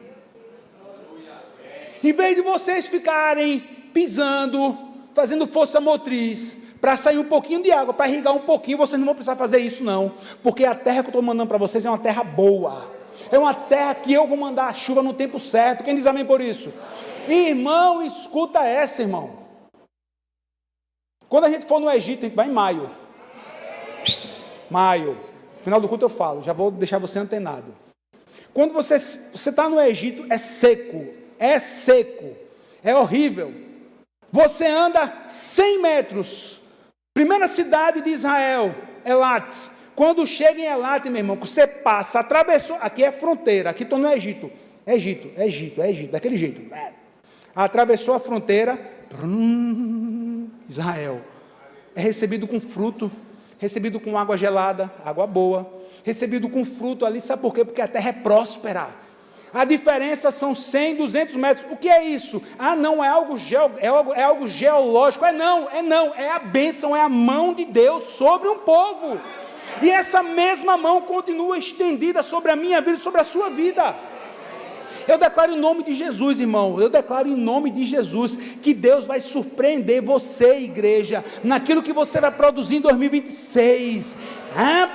em vez de vocês ficarem pisando, fazendo força motriz, para sair um pouquinho de água, para irrigar um pouquinho, vocês não vão precisar fazer isso não, porque a terra que eu estou mandando para vocês é uma terra boa, é uma terra que eu vou mandar a chuva no tempo certo. Quem diz amém por isso? Irmão, escuta essa, irmão. Quando a gente for no Egito, a gente vai em maio. Maio. No final do culto eu falo, já vou deixar você antenado. Quando você está no Egito, é seco, é horrível. Você anda 100 metros. Primeira cidade de Israel, Elat. Quando chega em Elat, meu irmão, você passa, atravessou, aqui é fronteira, aqui estou no Egito, daquele jeito, atravessou a fronteira, Israel, é recebido com fruto, recebido com água gelada, água boa, recebido com fruto ali, sabe por quê? Porque a terra é próspera. A diferença são 100, 200 metros. O que é isso? Não, é algo geológico. É a bênção, é a mão de Deus sobre um povo. E essa mesma mão continua estendida sobre a minha vida e sobre a sua vida. Eu declaro em nome de Jesus, irmão, eu declaro em nome de Jesus, que Deus vai surpreender você, igreja, naquilo que você vai produzir em 2026,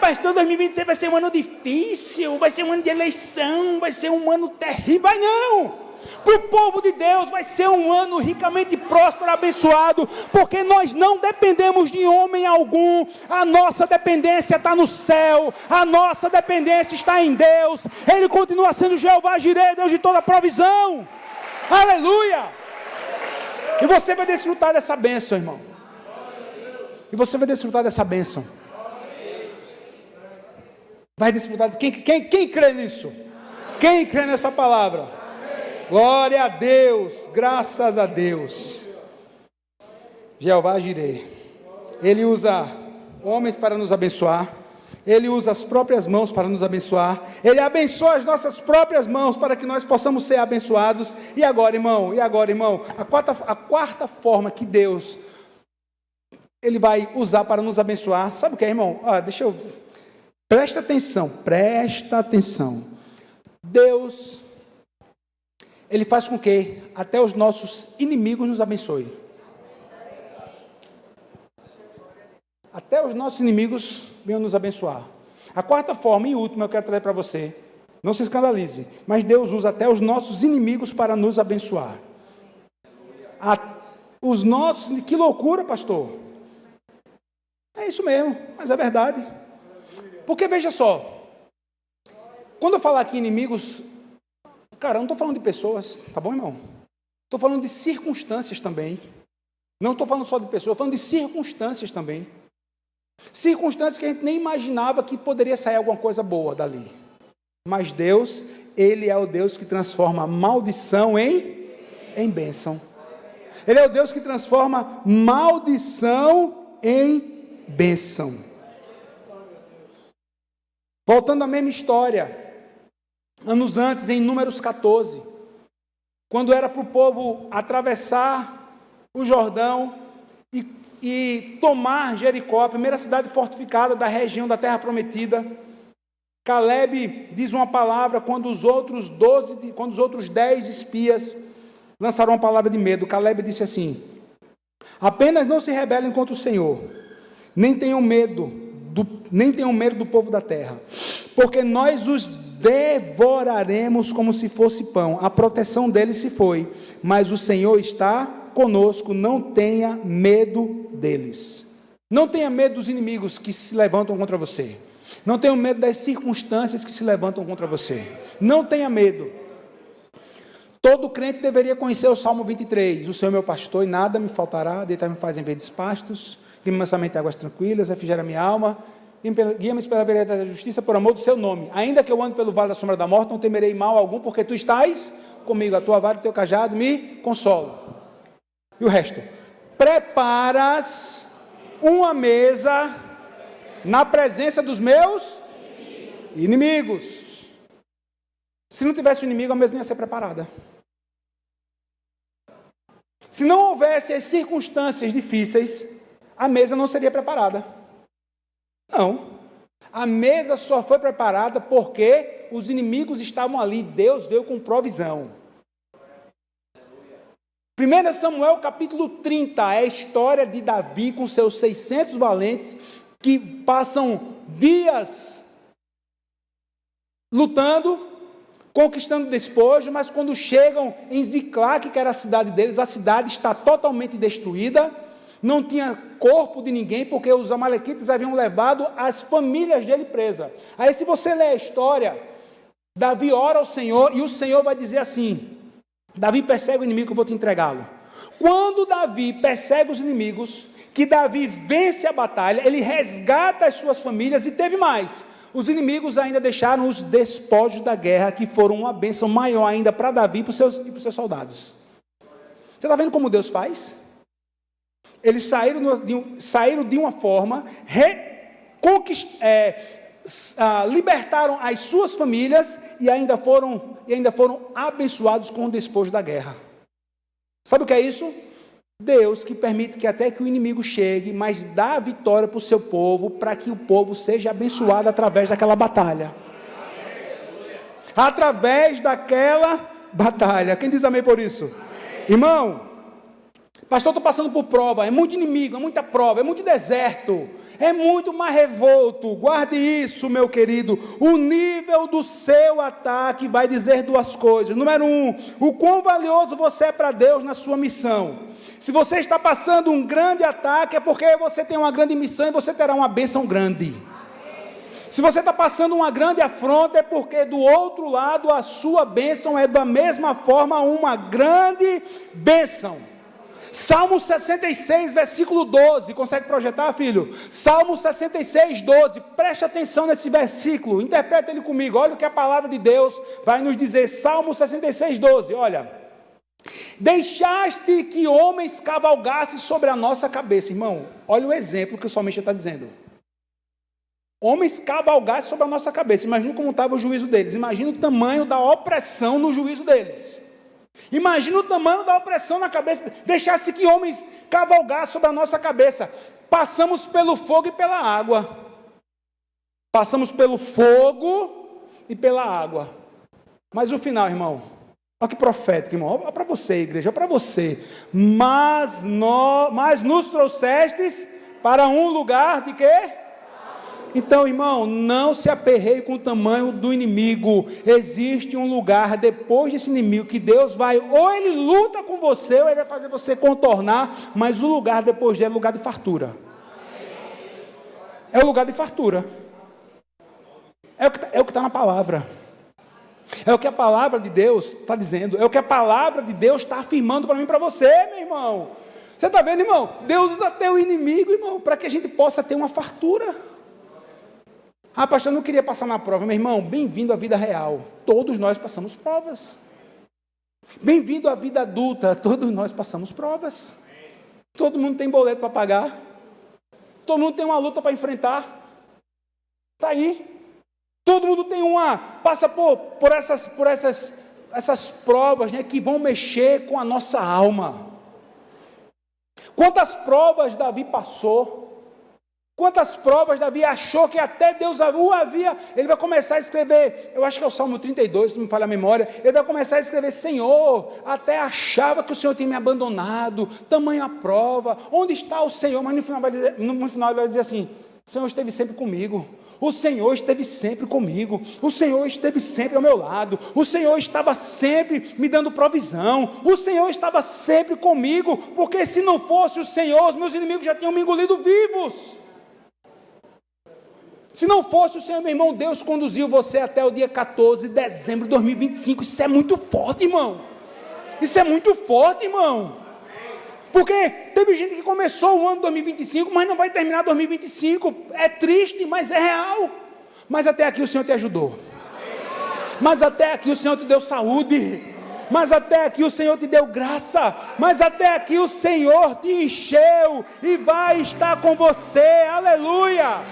pastor, 2026 vai ser um ano difícil, vai ser um ano de eleição, vai ser um ano terrível, vai não, para o povo de Deus vai ser um ano ricamente próspero, abençoado, porque nós não dependemos de homem algum, a nossa dependência está no céu, a nossa dependência está em Deus, Ele continua sendo Jeová Jireh, Deus de toda provisão, aleluia, e você vai desfrutar dessa bênção, irmão, e você vai desfrutar dessa bênção, vai desfrutar, quem crê nisso? Quem crê nessa palavra? Glória a Deus, graças a Deus. Jeová Jireh, Ele usa homens para nos abençoar, Ele usa as próprias mãos para nos abençoar, Ele abençoa as nossas próprias mãos para que nós possamos ser abençoados. E agora, irmão, a quarta forma que Deus, Ele vai usar para nos abençoar, sabe o que é, irmão? Presta atenção, Deus, Ele faz com que até os nossos inimigos nos abençoem. Até os nossos inimigos venham nos abençoar. A quarta forma e última eu quero trazer para você. Não se escandalize, mas Deus usa até os nossos inimigos para nos abençoar. Que loucura, pastor. É isso mesmo, mas é verdade. Porque veja só, quando eu falar aqui inimigos, cara, eu não estou falando de pessoas, tá bom, irmão? Estou falando de circunstâncias também. Não estou falando só de pessoas, estou falando de circunstâncias também. Circunstâncias que a gente nem imaginava que poderia sair alguma coisa boa dali. Mas Deus, Ele é o Deus que transforma a maldição em bênção. Ele é o Deus que transforma maldição em bênção. Voltando à mesma história. Anos antes, em Números 14, quando era para o povo atravessar o Jordão e tomar Jericó, a primeira cidade fortificada da região da Terra Prometida, Caleb diz uma palavra quando os outros 10 espias lançaram uma palavra de medo. Caleb disse assim: apenas não se rebelem contra o Senhor, nem tenham medo do povo da terra, porque nós os devoraremos como se fosse pão. A proteção deles se foi, mas o Senhor está conosco. Não tenha medo deles. Não tenha medo dos inimigos que se levantam contra você. Não tenha medo das circunstâncias que se levantam contra você. Não tenha medo. Todo crente deveria conhecer o Salmo 23. O Senhor é meu pastor e nada me faltará. Deitar-me faz em verdes pastos, guia-me mansamente em águas tranquilas, refrigera minha alma. Guia-me pela vereda da justiça, por amor do seu nome. Ainda que eu ande pelo vale da sombra da morte, não temerei mal algum, porque tu estás comigo. A tua vara e o teu cajado me consolam. E o resto? Preparas uma mesa na presença dos meus inimigos. Se não tivesse um inimigo, a mesa não ia ser preparada. Se não houvesse as circunstâncias difíceis, a mesa não seria preparada. Não, a mesa só foi preparada porque os inimigos estavam ali, Deus veio com provisão. 1 Samuel capítulo 30, é a história de Davi com seus 600 valentes, que passam dias lutando, conquistando despojo, mas quando chegam em Ziclague, que era a cidade deles, a cidade está totalmente destruída, não tinha corpo de ninguém, porque os amalequitas haviam levado as famílias dele presas. Aí se você ler a história, Davi ora ao Senhor, e o Senhor vai dizer assim: Davi, persegue o inimigo que eu vou te entregá-lo. Quando Davi persegue os inimigos, que Davi vence a batalha, ele resgata as suas famílias, e teve mais, os inimigos ainda deixaram os despojos da guerra, que foram uma bênção maior ainda para Davi e para os seus soldados. Você está vendo como Deus faz? Eles saíram de uma forma, libertaram as suas famílias e ainda foram abençoados com o despojo da guerra. Sabe o que é isso? Deus que permite que até que o inimigo chegue, mas dá a vitória para o seu povo, para que o povo seja abençoado através daquela batalha. Através daquela batalha. Quem diz amém por isso? Amém. Irmão, pastor, estou passando por prova, é muito inimigo, é muita prova, é muito deserto, é muito mar revolto. Guarde isso, meu querido. O nível do seu ataque vai dizer duas coisas. Número 1, o quão valioso você é para Deus na sua missão. Se você está passando um grande ataque, é porque você tem uma grande missão e você terá uma bênção grande. Se você está passando uma grande afronta, é porque do outro lado a sua bênção é da mesma forma uma grande bênção. Salmo 66, versículo 12, consegue projetar, filho? Salmo 66, 12, preste atenção nesse versículo, interpreta ele comigo, olha o que a palavra de Deus vai nos dizer. Salmo 66, 12, olha: deixaste que homens cavalgassem sobre a nossa cabeça. Irmão, olha o exemplo que o salmista está dizendo. Homens cavalgassem sobre a nossa cabeça. Imagina como estava o juízo deles. Imagina o tamanho da opressão no juízo deles. Imagina o tamanho da opressão na cabeça. Deixasse que homens cavalgassem sobre a nossa cabeça. Passamos pelo fogo e pela água. Passamos pelo fogo e pela água. Mas o final, irmão, olha que profético, irmão. Olha para você, igreja, olha para você. Mas nos trouxestes para um lugar de quê? Então, irmão, não se aperreie com o tamanho do inimigo. Existe um lugar depois desse inimigo que Deus vai, ou ele luta com você, ou ele vai fazer você contornar, mas o lugar depois dele é lugar de fartura. É o lugar de fartura. É o que está na palavra. É o que a palavra de Deus está dizendo. É o que a palavra de Deus está afirmando para mim e para você, meu irmão. Você está vendo, irmão? Deus usa até o inimigo, irmão, para que a gente possa ter uma fartura. Ah, pastor, eu não queria passar na prova. Meu irmão, bem-vindo à vida real. Todos nós passamos provas. Bem-vindo à vida adulta. Todos nós passamos provas. Todo mundo tem boleto para pagar. Todo mundo tem uma luta para enfrentar. Está aí. Todo mundo tem passa por essas provas, né, que vão mexer com a nossa alma. Quantas provas Davi passou? Quantas provas Davi achou que até Deus o havia... Ele vai começar a escrever, eu acho que é o Salmo 32, se não me falha a memória. Ele vai começar a escrever: Senhor, até achava que o Senhor tinha me abandonado, tamanha prova, onde está o Senhor? Mas no final ele vai dizer assim: o Senhor esteve sempre comigo. O Senhor esteve sempre comigo. O Senhor esteve sempre ao meu lado. O Senhor estava sempre me dando provisão. O Senhor estava sempre comigo, porque se não fosse o Senhor, os meus inimigos já tinham me engolido vivos. Se não fosse o Senhor, meu irmão, Deus conduziu você até o dia 14 de dezembro de 2025. Isso é muito forte, irmão. Isso é muito forte, irmão. Porque teve gente que começou o ano de 2025, mas não vai terminar 2025. É triste, mas é real. Mas até aqui o Senhor te ajudou. Mas até aqui o Senhor te deu saúde. Mas até aqui o Senhor te deu graça. Mas até aqui o Senhor te encheu e vai estar com você. Aleluia!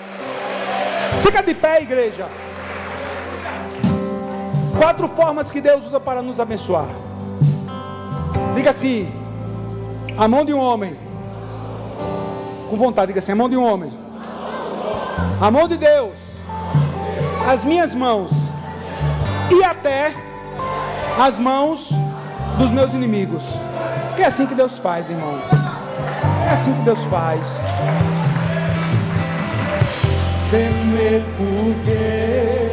Fica de pé, igreja. 4 formas que Deus usa para nos abençoar. Diga assim: a mão de um homem. Com vontade, diga assim: a mão de um homem. A mão de Deus. As minhas mãos. E até as mãos dos meus inimigos. É assim que Deus faz, irmão. É assim que Deus faz. Temer porque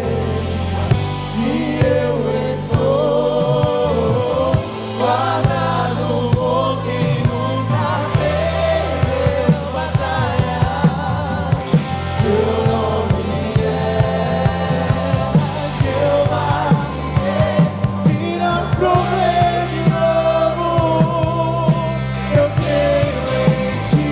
se eu estou guardado por quem nunca perdeu batalhas, seu nome é Jeová, e nos provê de novo. Eu creio em ti.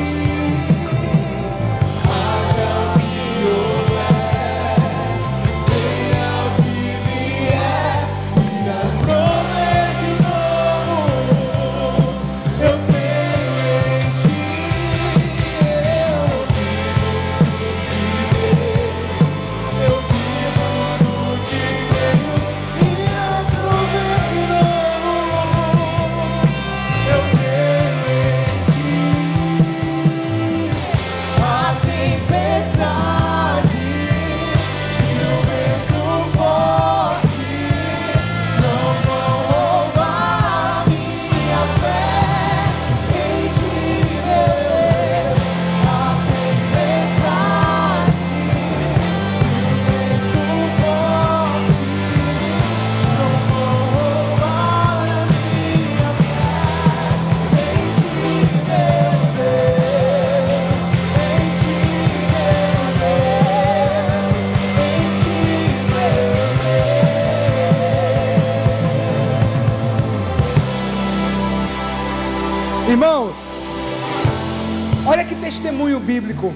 Olha que testemunho bíblico.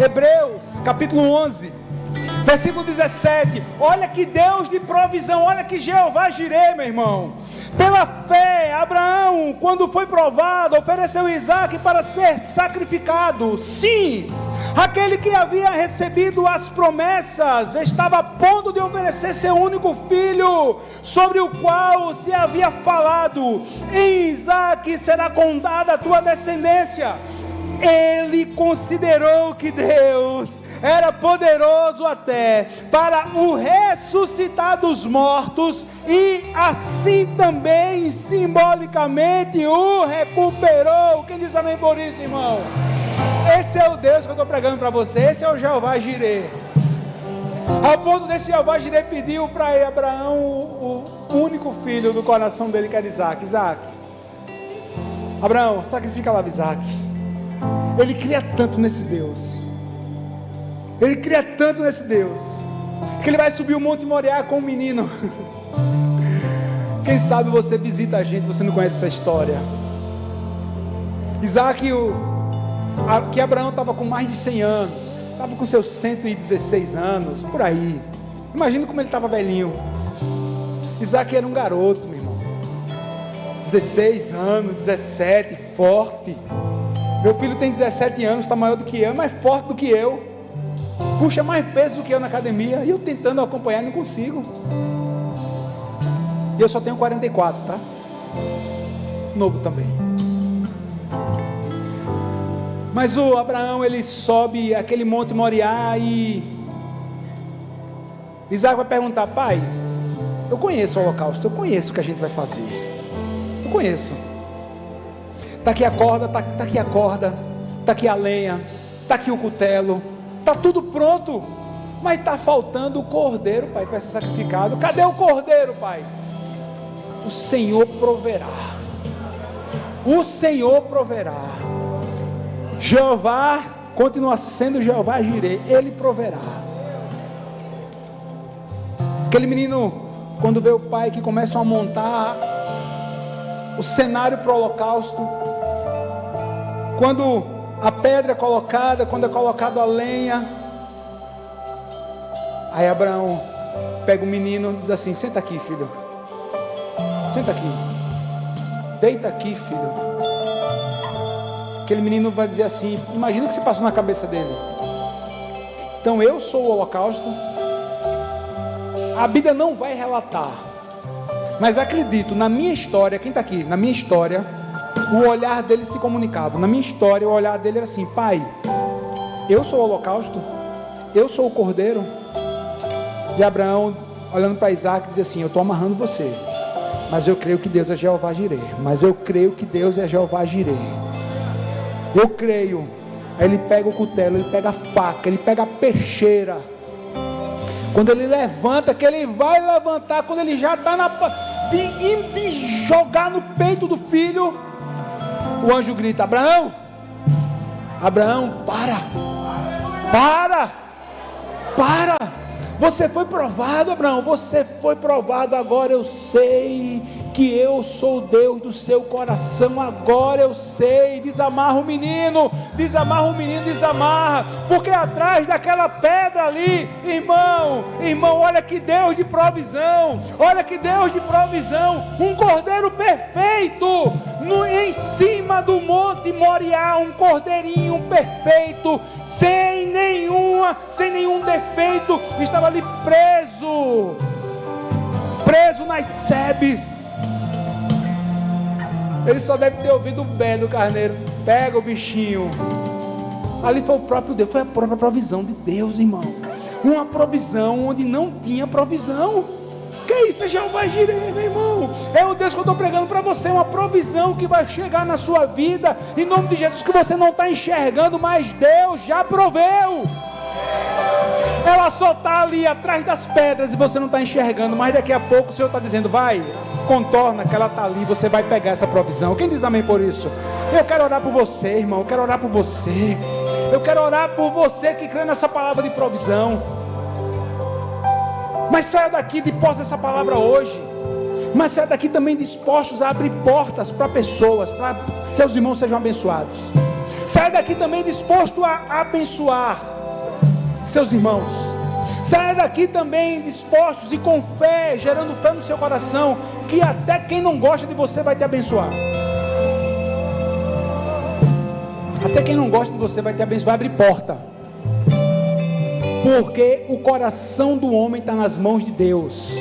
Hebreus, capítulo 11, versículo 17. Olha que Deus de provisão, olha que Jeová Jireh, meu irmão. Pela fé, Abraão, quando foi provado, ofereceu Isaque para ser sacrificado. Sim, aquele que havia recebido as promessas estava a ponto de oferecer seu único filho, sobre o qual se havia falado: em Isaque será contada a tua descendência. Ele considerou que Deus era poderoso até para o ressuscitar dos mortos, e assim também simbolicamente o recuperou. Quem diz amém por isso, irmão? Esse é o Deus que eu estou pregando para você. Esse é o Jeová Jireh. Ao ponto desse Jeová Jireh pediu para Abraão o único filho do coração dele, que era Isaque. Isaque, Abraão, sacrifica lá Isaque. Ele cria tanto nesse Deus, ele cria tanto nesse Deus, que ele vai subir o Monte Moriá com um menino. Quem sabe você visita a gente, você não conhece essa história. Isaque, que Abraão estava com mais de 100 anos, estava com seus 116 anos, por aí. Imagina como ele estava velhinho. Isaque era um garoto, meu irmão, 16 anos, 17, forte. Meu filho tem 17 anos, está maior do que eu, mais forte do que eu, puxa mais peso do que eu na academia, e eu tentando acompanhar não consigo. E eu só tenho 44, tá? Novo também. Mas o Abraão, ele sobe aquele Monte Moriá, e Isaque vai perguntar: pai, eu conheço o holocausto, eu conheço o que a gente vai fazer, eu conheço. Está aqui a corda, está aqui a corda, está aqui a lenha, está aqui o cutelo, está tudo pronto, mas está faltando o cordeiro, pai, para ser sacrificado. Cadê o cordeiro, pai? O Senhor proverá. O Senhor proverá. Jeová continua sendo Jeová Jireh, Ele proverá. Aquele menino, quando vê o pai que começam a montar o cenário para o holocausto, quando a pedra é colocada, quando é colocado a lenha, aí Abraão pega o menino e diz assim: senta aqui, filho, senta aqui, deita aqui, filho. Aquele menino vai dizer assim, imagina o que se passou na cabeça dele. Então eu sou o holocausto. A Bíblia não vai relatar, mas acredito, na minha história, quem está aqui, na minha história, o olhar dele se comunicava. Na minha história, o olhar dele era assim: pai, eu sou o holocausto, eu sou o cordeiro. E Abraão, olhando para Isaque, dizia assim: eu estou amarrando você, mas eu creio que Deus é Jeová Jireh, mas eu creio que Deus é Jeová Jireh, eu creio. Aí ele pega o cutelo, ele pega a faca, ele pega a peixeira. Quando ele levanta, que ele vai levantar, quando ele já está de jogar no peito do filho, o anjo grita: Abraão, Abraão, para, você foi provado, Abraão, você foi provado. Agora eu sei que eu sou o Deus do seu coração, agora eu sei. Desamarra o menino, desamarra, porque atrás daquela pedra ali, irmão, olha que Deus de provisão, um cordeiro perfeito, em cima do Monte Moriá, um cordeirinho perfeito, sem nenhum defeito, estava ali preso nas sebes. Ele só deve ter ouvido o bé do carneiro: pega o bichinho. Ali foi o próprio Deus, foi a própria provisão de Deus, irmão. Uma provisão onde não tinha provisão. Que isso é Jeová Jireh, meu irmão? É o Deus que eu estou pregando para você. Uma provisão que vai chegar na sua vida, em nome de Jesus, que você não está enxergando, mas Deus já proveu. Ela só está ali atrás das pedras e você não está enxergando, mas daqui a pouco o Senhor está dizendo: vai, contorna que ela está ali, você vai pegar essa provisão. Quem diz amém por isso? Eu quero orar por você, irmão, eu quero orar por você que crê nessa palavra de provisão. Mas saia daqui de posse dessa palavra hoje, mas saia daqui também dispostos a abrir portas para pessoas, para que seus irmãos sejam abençoados. Saia daqui também disposto a abençoar seus irmãos. Saia daqui também dispostos e com fé, gerando fé no seu coração, que até quem não gosta de você vai te abençoar. Até quem não gosta de você vai te abençoar, vai abrir porta. Porque o coração do homem está nas mãos de Deus.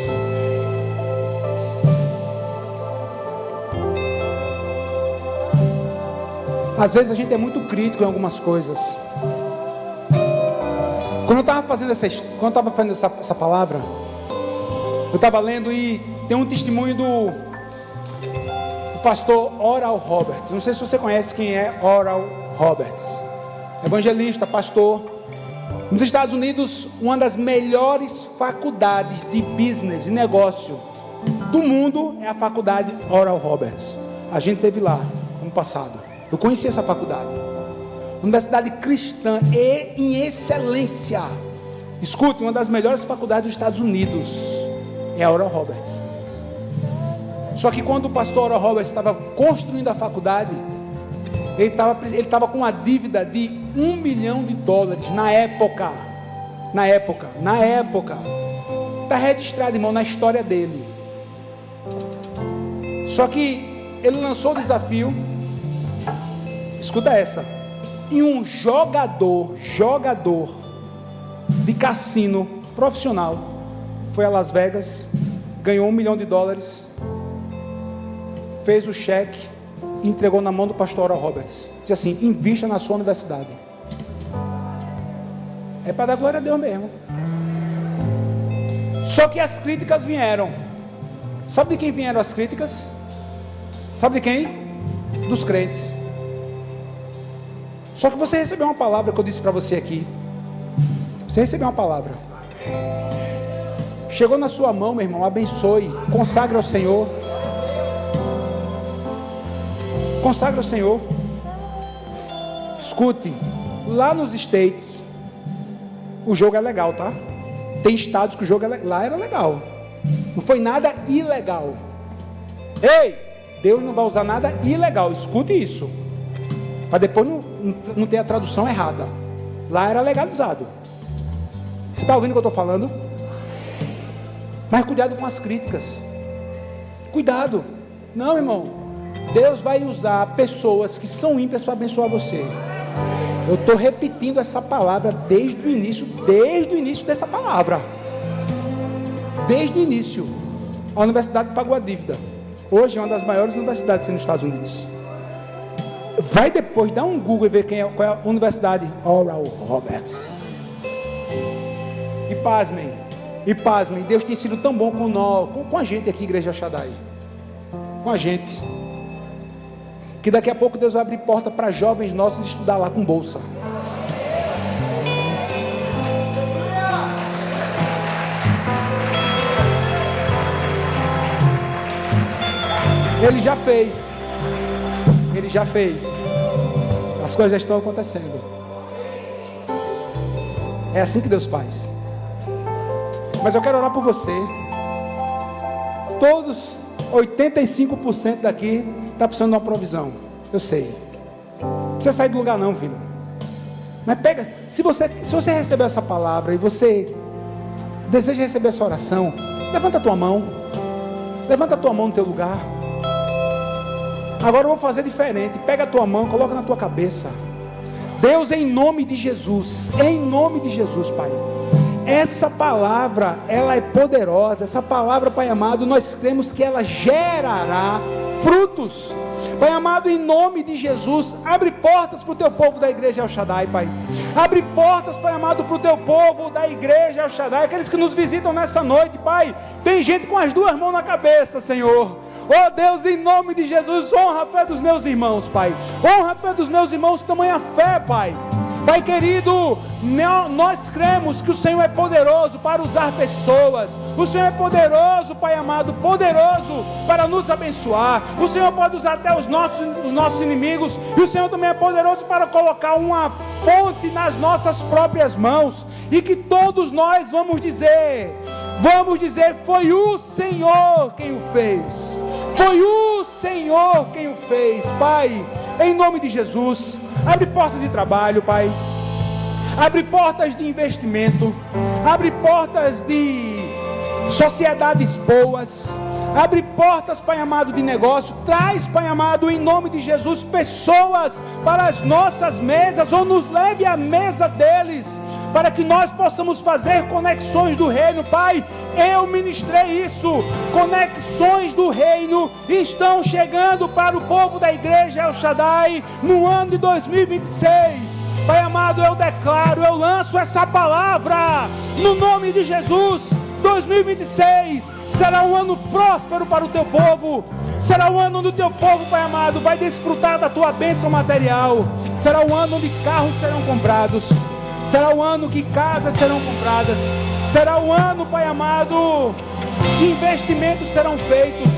Às vezes a gente é muito crítico em algumas coisas. Quando eu estava fazendo essa palavra, eu estava lendo e tem um testemunho do pastor Oral Roberts. Não sei se você conhece quem é Oral Roberts. Evangelista, pastor. Nos Estados Unidos, uma das melhores faculdades de business, de negócio do mundo é a faculdade Oral Roberts. A gente esteve lá ano passado. Eu conheci essa faculdade. Universidade cristã e em excelência. Escute, uma das melhores faculdades dos Estados Unidos é a Oral Roberts. Só que quando o pastor Oral Roberts estava construindo a faculdade, ele estava com uma dívida de $1 milhão na época. Está registrado, irmão, na história dele. Só que ele lançou o desafio. Escuta essa. E um jogador de cassino profissional foi a Las Vegas, ganhou $1 milhão, fez o cheque e entregou na mão do pastor Oral Roberts. Disse assim: invista na sua universidade. É para dar glória a Deus mesmo. Só que as críticas vieram. Sabe de quem vieram as críticas? Sabe de quem? Dos crentes. Só que você recebeu uma palavra que eu disse para você aqui. Você recebeu uma palavra. Chegou na sua mão, meu irmão, abençoe. Consagre ao Senhor. Consagre ao Senhor. Escute, lá nos States, o jogo é legal, tá? Tem estados que o jogo lá era legal. Não foi nada ilegal. Ei, Deus não vai usar nada ilegal. Escute isso. Para depois não ter a tradução errada. Lá era legalizado. Você está ouvindo o que eu estou falando? Mas cuidado com as críticas. Cuidado. Não, irmão. Deus vai usar pessoas que são ímpias para abençoar você. Eu estou repetindo essa palavra desde o início dessa palavra. Desde o início. A universidade pagou a dívida. Hoje é uma das maiores universidades nos Estados Unidos. Vai depois, dá um Google e ver qual é a universidade Oral Roberts. E pasmem, Deus tem sido tão bom com a gente aqui, Igreja Shaddai. Com a gente. Que daqui a pouco Deus vai abrir porta para jovens nossos estudar lá com bolsa. Ele já fez. As coisas já estão acontecendo. É assim que Deus faz. Mas eu quero orar por você. Todos 85% daqui está precisando de uma provisão. Eu sei. Não precisa sair do lugar não, filho. Mas pega. Se você recebeu essa palavra e você deseja receber essa oração, levanta a tua mão. Levanta a tua mão no teu lugar. Agora eu vou fazer diferente. Pega a tua mão, coloca na tua cabeça. Deus, em nome de Jesus, Pai, essa palavra, ela é poderosa. Essa palavra, Pai amado, nós cremos que ela gerará frutos. Pai amado, em nome de Jesus, abre portas para o teu povo da igreja El Shaddai, Pai. Abre portas, Pai amado, para o teu povo da igreja El Shaddai, aqueles que nos visitam nessa noite, Pai. Tem gente com as duas mãos na cabeça, Senhor. Oh Deus, em nome de Jesus, honra a fé dos meus irmãos, Pai. Honra a fé dos meus irmãos, tamanha fé, Pai. Pai querido, nós cremos que o Senhor é poderoso para usar pessoas. O Senhor é poderoso, Pai amado, poderoso para nos abençoar. O Senhor pode usar até os nossos inimigos. E o Senhor também é poderoso para colocar uma fonte nas nossas próprias mãos. E que todos nós vamos dizer, foi o Senhor quem o fez. Foi o Senhor quem o fez. Pai, em nome de Jesus, Abre portas de trabalho, Pai. Abre portas de investimento. Abre portas de sociedades boas. Abre portas, Pai amado, de negócio. Traz, Pai amado, em nome de Jesus, pessoas para as nossas mesas, ou nos leve à mesa deles, para que nós possamos fazer conexões do reino. Pai, eu ministrei isso. Conexões do reino estão chegando para o povo da igreja El Shaddai no ano de 2026. Pai amado, eu declaro, eu lanço essa palavra no nome de Jesus. 2026 será um ano próspero para o teu povo. Será um ano onde o teu povo, Pai amado, vai desfrutar da tua bênção material. Será um ano onde carros serão comprados. Será o ano que casas serão compradas. Será o ano, Pai amado, que investimentos serão feitos.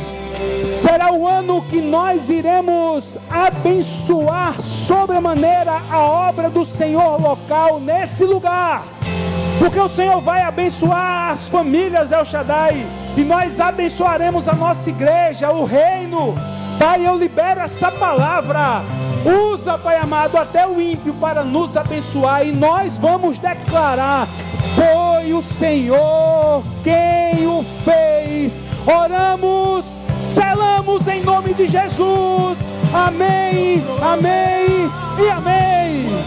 Será o ano que nós iremos abençoar sobremaneira a obra do Senhor local nesse lugar. Porque o Senhor vai abençoar as famílias El Shaddai, e nós abençoaremos a nossa igreja, o reino. Pai, eu libero essa palavra. Usa, Pai amado, até o ímpio para nos abençoar, e nós vamos declarar: foi o Senhor quem o fez. Oramos, selamos em nome de Jesus. Amém, amém e amém.